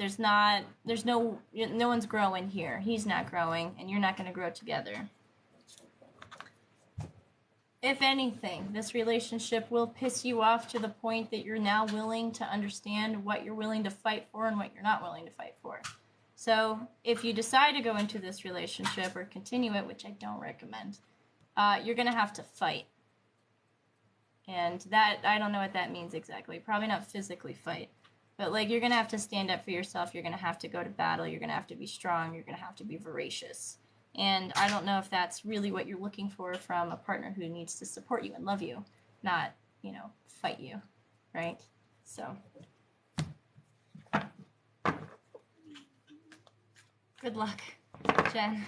no one's growing here. He's not growing, and you're not going to grow together. If anything, this relationship will piss you off to the point that you're now willing to understand what you're willing to fight for and what you're not willing to fight for. So if you decide to go into this relationship or continue it, which I don't recommend, you're going to have to fight. And that, I don't know what that means exactly. Probably not physically fight. But, you're going to have to stand up for yourself. You're going to have to go to battle. You're going to have to be strong. You're going to have to be voracious. And I don't know if that's really what you're looking for from a partner who needs to support you and love you, not, fight you, right? So, good luck, Jen.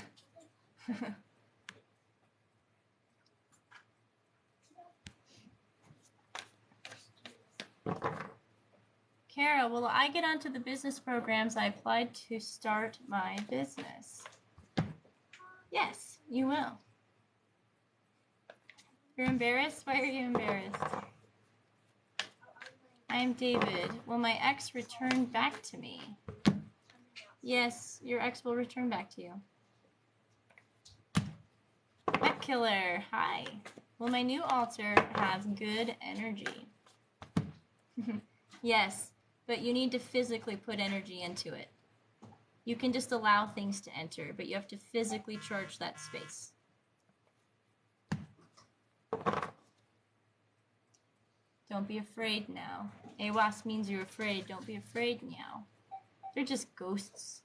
Kara, will I get onto the business programs I applied to start my business? Yes, you will. You're embarrassed? Why are you embarrassed? I'm David. Will my ex return back to me? Yes, your ex will return back to you. Pet Killer, hi. Will my new altar have good energy? Yes, but you need to physically put energy into it. You can just allow things to enter, but you have to physically charge that space. Don't be afraid now. AWAS means you're afraid. Don't be afraid now. They're just ghosts.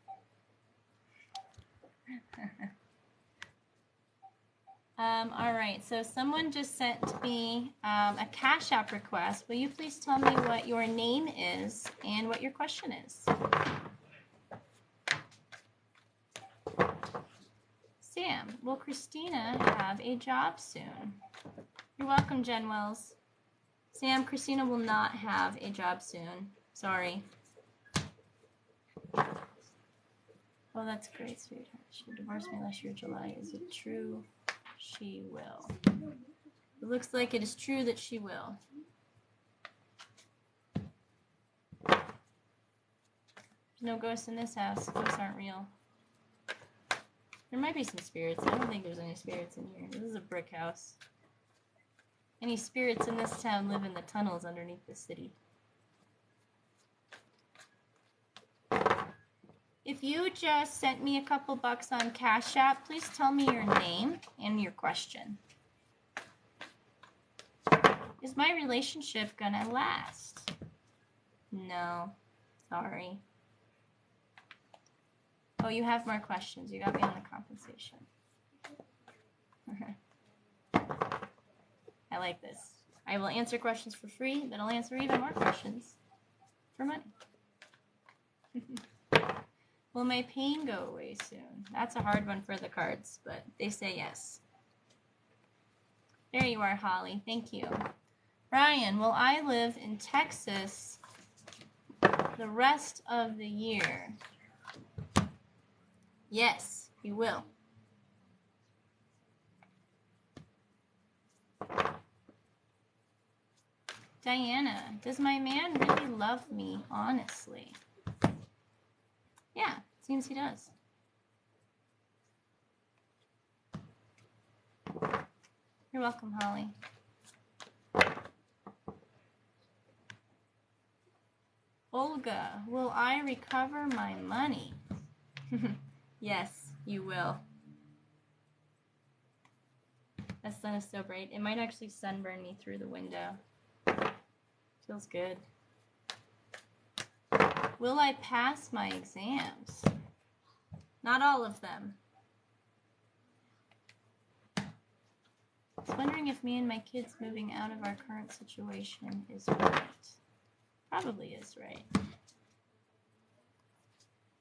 Alright, so someone just sent me a Cash App request. Will you please tell me what your name is and what your question is? Sam, will Christina have a job soon? You're welcome, Jen Wells. Sam, Christina will not have a job soon. Sorry. Well, that's great, sweetheart. She divorced me last year, July. Is it true? She will. It looks like it is true that she will. There's no ghosts in this house. Ghosts aren't real. There might be some spirits. I don't think there's any spirits in here. This is a brick house. Any spirits in this town live in the tunnels underneath the city. If you just sent me a couple bucks on Cash App, please tell me your name and your question. Is my relationship gonna last? No. Sorry. Oh, you have more questions. You got me on the compensation. I like this. I will answer questions for free, then I'll answer even more questions for money. Will my pain go away soon? That's a hard one for the cards, but they say yes. There you are, Holly. Thank you. Ryan, will I live in Texas the rest of the year? Yes, you will. Diana, does my man really love me, honestly? Yeah, seems he does. You're welcome, Holly. Olga, will I recover my money? Yes, you will. That sun is so bright. It might actually sunburn me through the window. Feels good. Will I pass my exams? Not all of them. I was wondering if me and my kids moving out of our current situation is right. Probably is right.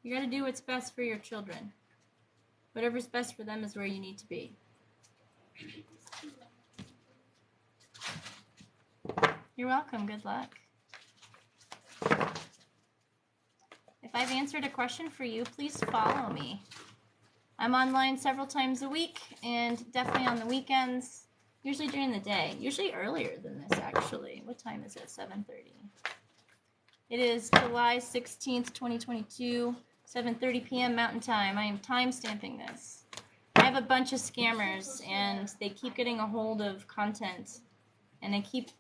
You gotta do what's best for your children. Whatever's best for them is where you need to be. You're welcome. Good luck. If I've answered a question for you, please follow me. I'm online several times a week and definitely on the weekends, usually during the day, usually earlier than this actually. What time is it? 7:30. It is July 16th, 2022, 7:30 p.m. Mountain Time. I am time stamping this. I have a bunch of scammers and they keep getting a hold of content and I keep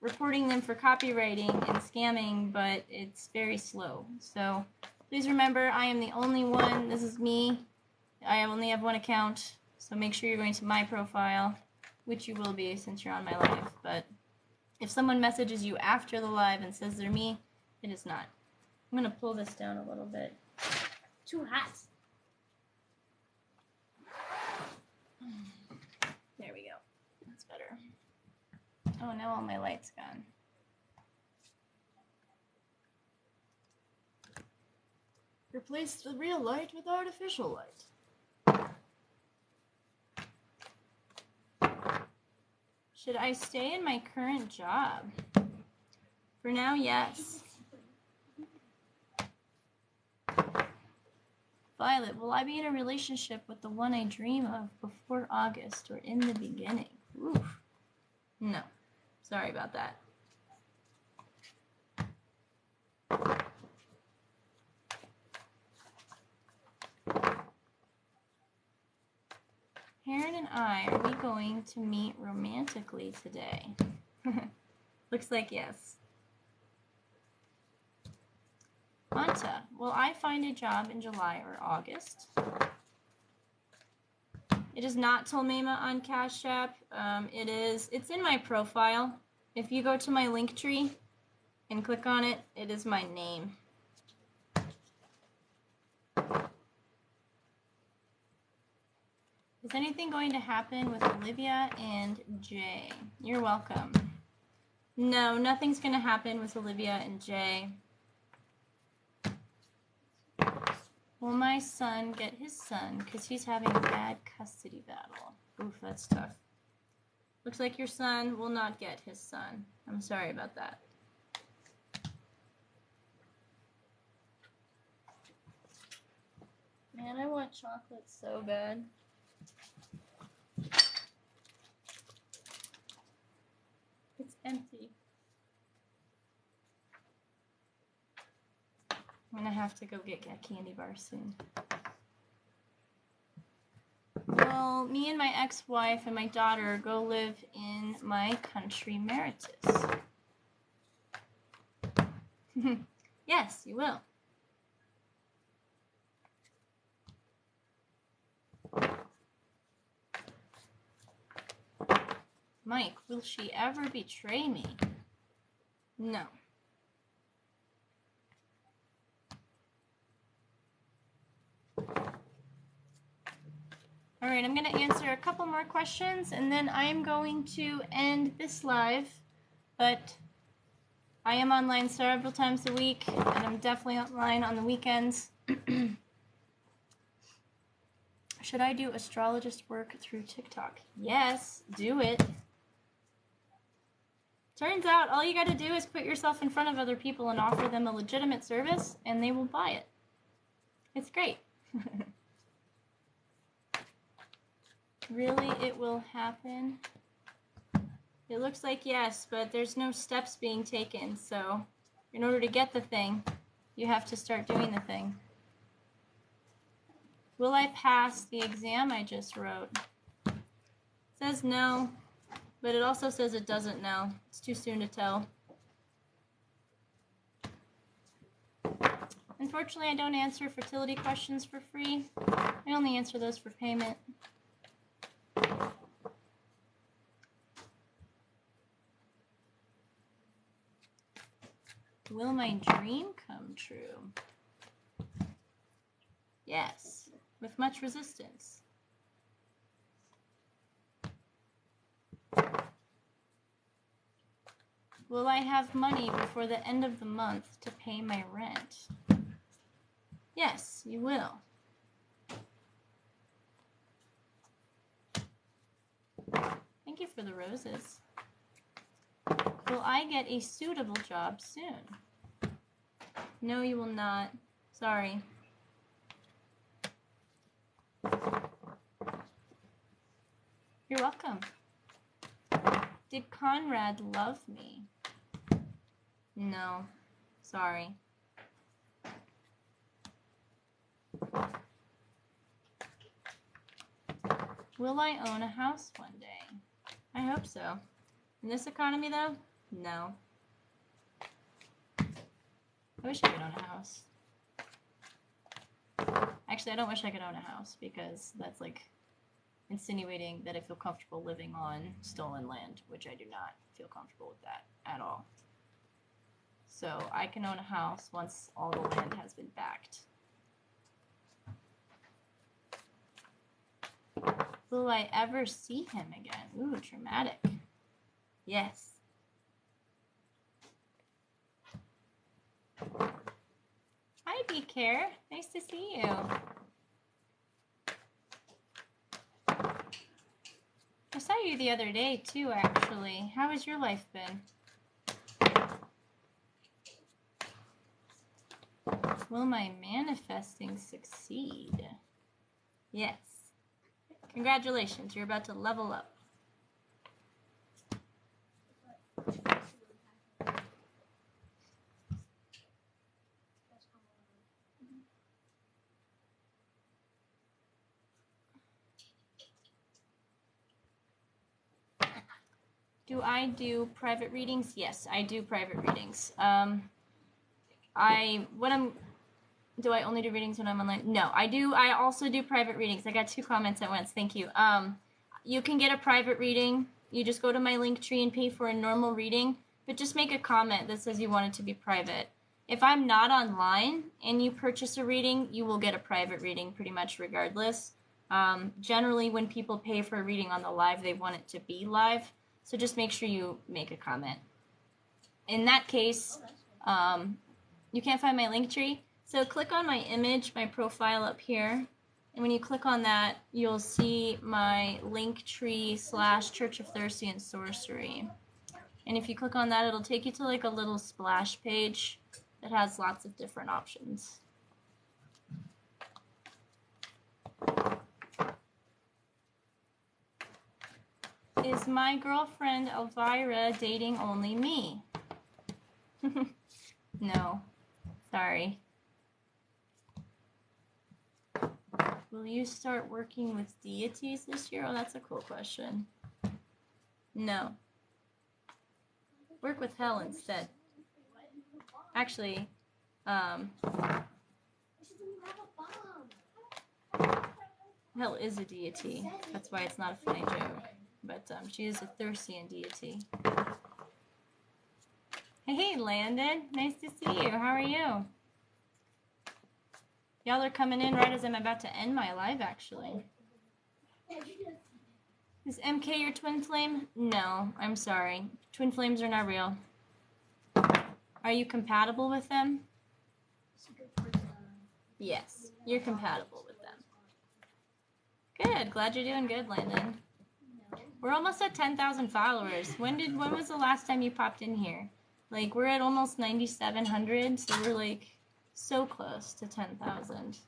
reporting them for copywriting and scamming, but it's very slow. So please remember, I am the only one. This is me. I only have one account, so make sure you're going to my profile, which you will be since you're on my live. But if someone messages you after the live and says they're me, it is not. I'm going to pull this down a little bit. Too hot. There we go. That's better. Oh, now all my light's gone. Replace the real light with artificial light. Should I stay in my current job? For now, yes. Violet, will I be in a relationship with the one I dream of before August or in the beginning? Oof. No. Sorry about that. Karen and I, are we going to meet romantically today? Looks like yes. Manta, will I find a job in July or August? It is not Tolmema on Cash App. It's in my profile. If you go to my link tree and click on it, it is my name. Is anything going to happen with Olivia and Jay? You're welcome. No, nothing's going to happen with Olivia and Jay. Will my son get his son because he's having a bad custody battle? Oof, that's tough. Looks like your son will not get his son. I'm sorry about that. Man, I want chocolate so bad. It's empty. I'm gonna have to go get a candy bar soon. Well, me and my ex-wife and my daughter go live in my country emeritus. Yes, you will. Mike, will she ever betray me? No. All right, I'm going to answer a couple more questions, and then I'm going to end this live, but I am online several times a week, and I'm definitely online on the weekends. Should I do astrologist work through TikTok? Yes, do it. Turns out all you got to do is put yourself in front of other people and offer them a legitimate service, and they will buy it. It's great. Really, it will happen? It looks like yes, but there's no steps being taken, so in order to get the thing, you have to start doing the thing. Will I pass the exam I just wrote? It says no, but it also says it doesn't know. It's too soon to tell. Unfortunately, I don't answer fertility questions for free. I only answer those for payment. Will my dream come true? Yes, with much resistance. Will I have money before the end of the month to pay my rent? Yes, you will. Thank you for the roses. Will I get a suitable job soon? No, you will not. Sorry. You're welcome. Did Conrad love me? No. Sorry. Will I own a house one day? I hope so. In this economy, though, no. I wish I could own a house. Actually, I don't wish I could own a house because that's like insinuating that I feel comfortable living on stolen land, which I do not feel comfortable with that at all. So I can own a house once all the land has been backed. Will I ever see him again? Ooh, dramatic. Yes. Hi, BCare. Nice to see you. I saw you the other day, too, actually. How has your life been? Will my manifesting succeed? Yes. Congratulations, you're about to level up. Do I do private readings? Yes, I do private readings. Do I only do readings when I'm online? No, I do. I also do private readings. I got 2 comments at once. Thank you. You can get a private reading. You just go to my Linktree and pay for a normal reading, but just make a comment that says you want it to be private. If I'm not online and you purchase a reading, you will get a private reading pretty much regardless. Generally, when people pay for a reading on the live, they want it to be live. So just make sure you make a comment. In that case, you can't find my Linktree. So click on my image, my profile up here. And when you click on that, you'll see my Linktree / Church of Thirsty and Sorcery. And if you click on that, it'll take you to like a little splash page that has lots of different options. Is my girlfriend Elvira dating only me? No. Sorry. Will you start working with deities this year? Oh, that's a cool question. No. Work with hell instead. Actually, hell is a deity. That's why it's not a funny joke. But she is a Thirstian deity. Hey, Landon. Nice to see you. How are you? Y'all are coming in right as I'm about to end my live, actually. Is MK your twin flame? No, I'm sorry. Twin flames are not real. Are you compatible with them? Yes, you're compatible with them. Good. Glad you're doing good, Landon. We're almost at 10,000 followers. When was the last time you popped in here? Like, we're at almost 9,700, so we're like so close to 10,000.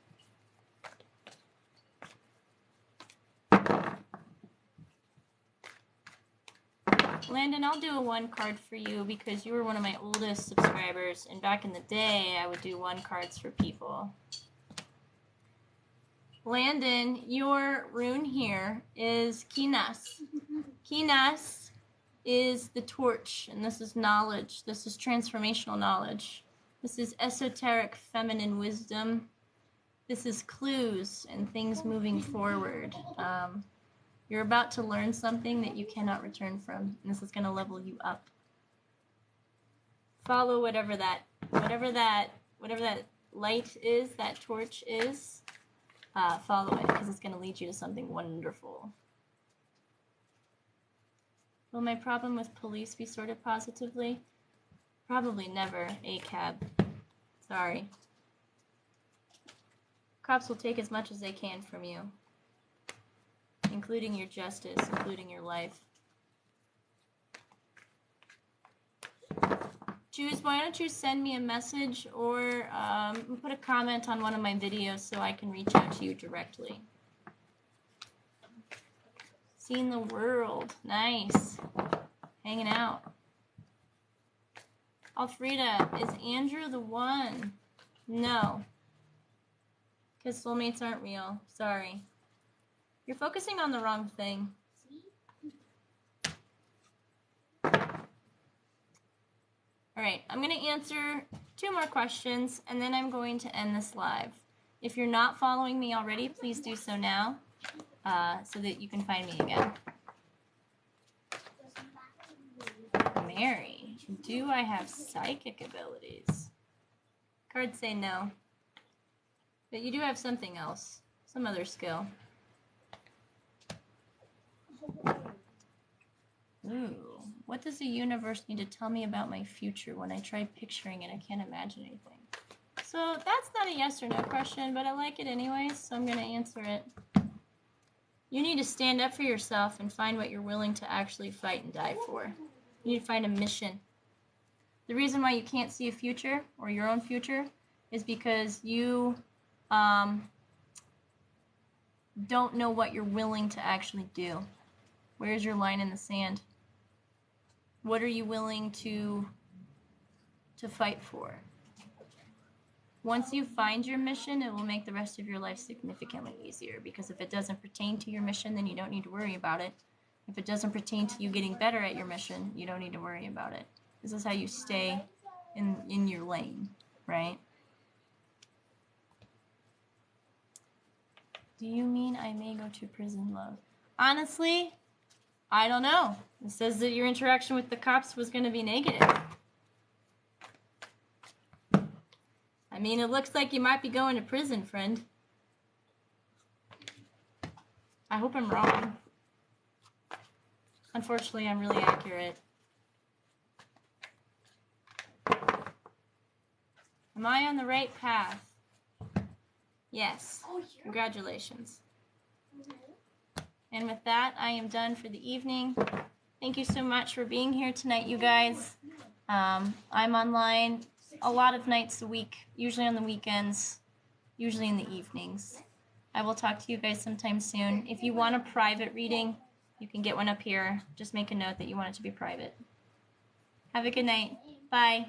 Landon, I'll do a 1 card for you because you were one of my oldest subscribers, and back in the day, I would do 1 cards for people. Landon, your rune here is Kinas. Kinas is the torch, and this is knowledge. This is transformational knowledge. This is esoteric feminine wisdom. This is clues and things moving forward. You're about to learn something that you cannot return from, and this is going to level you up. Follow whatever that Whatever that light is, that torch is, follow it, because it's going to lead you to something wonderful. Will my problem with police be sorted positively? Probably never, ACAB. Sorry. Cops will take as much as they can from you, including your justice, including your life. Juice, why don't you send me a message or put a comment on one of my videos so I can reach out to you directly. Seeing the world. Nice. Hanging out. Alfreda, is Andrew the one? No. Because soulmates aren't real. Sorry. You're focusing on the wrong thing. Alright, I'm going to answer 2 more questions, and then I'm going to end this live. If you're not following me already, please do so now, so that you can find me again. Mary, do I have psychic abilities? Cards say no. But you do have something else, some other skill. Ooh, what does the universe need to tell me about my future? When I try picturing it, I can't imagine anything. So that's not a yes or no question, but I like it anyways, so I'm going to answer it. You need to stand up for yourself and find what you're willing to actually fight and die for. You need to find a mission. The reason why you can't see a future, or your own future, is because you don't know what you're willing to actually do. Where's your line in the sand? What are you willing to fight for? Once you find your mission, it will make the rest of your life significantly easier, because if it doesn't pertain to your mission, then you don't need to worry about it. If it doesn't pertain to you getting better at your mission, you don't need to worry about it. This is how you stay in your lane, right? Do you mean I may go to prison, love? Honestly, I don't know. It says that your interaction with the cops was going to be negative. I mean, it looks like you might be going to prison, friend. I hope I'm wrong. Unfortunately, I'm really accurate. Am I on the right path? Yes. Congratulations. And with that, I am done for the evening. Thank you so much for being here tonight, you guys. I'm online a lot of nights a week, usually on the weekends, usually in the evenings. I will talk to you guys sometime soon. If you want a private reading, you can get one up here. Just make a note that you want it to be private. Have a good night. Bye.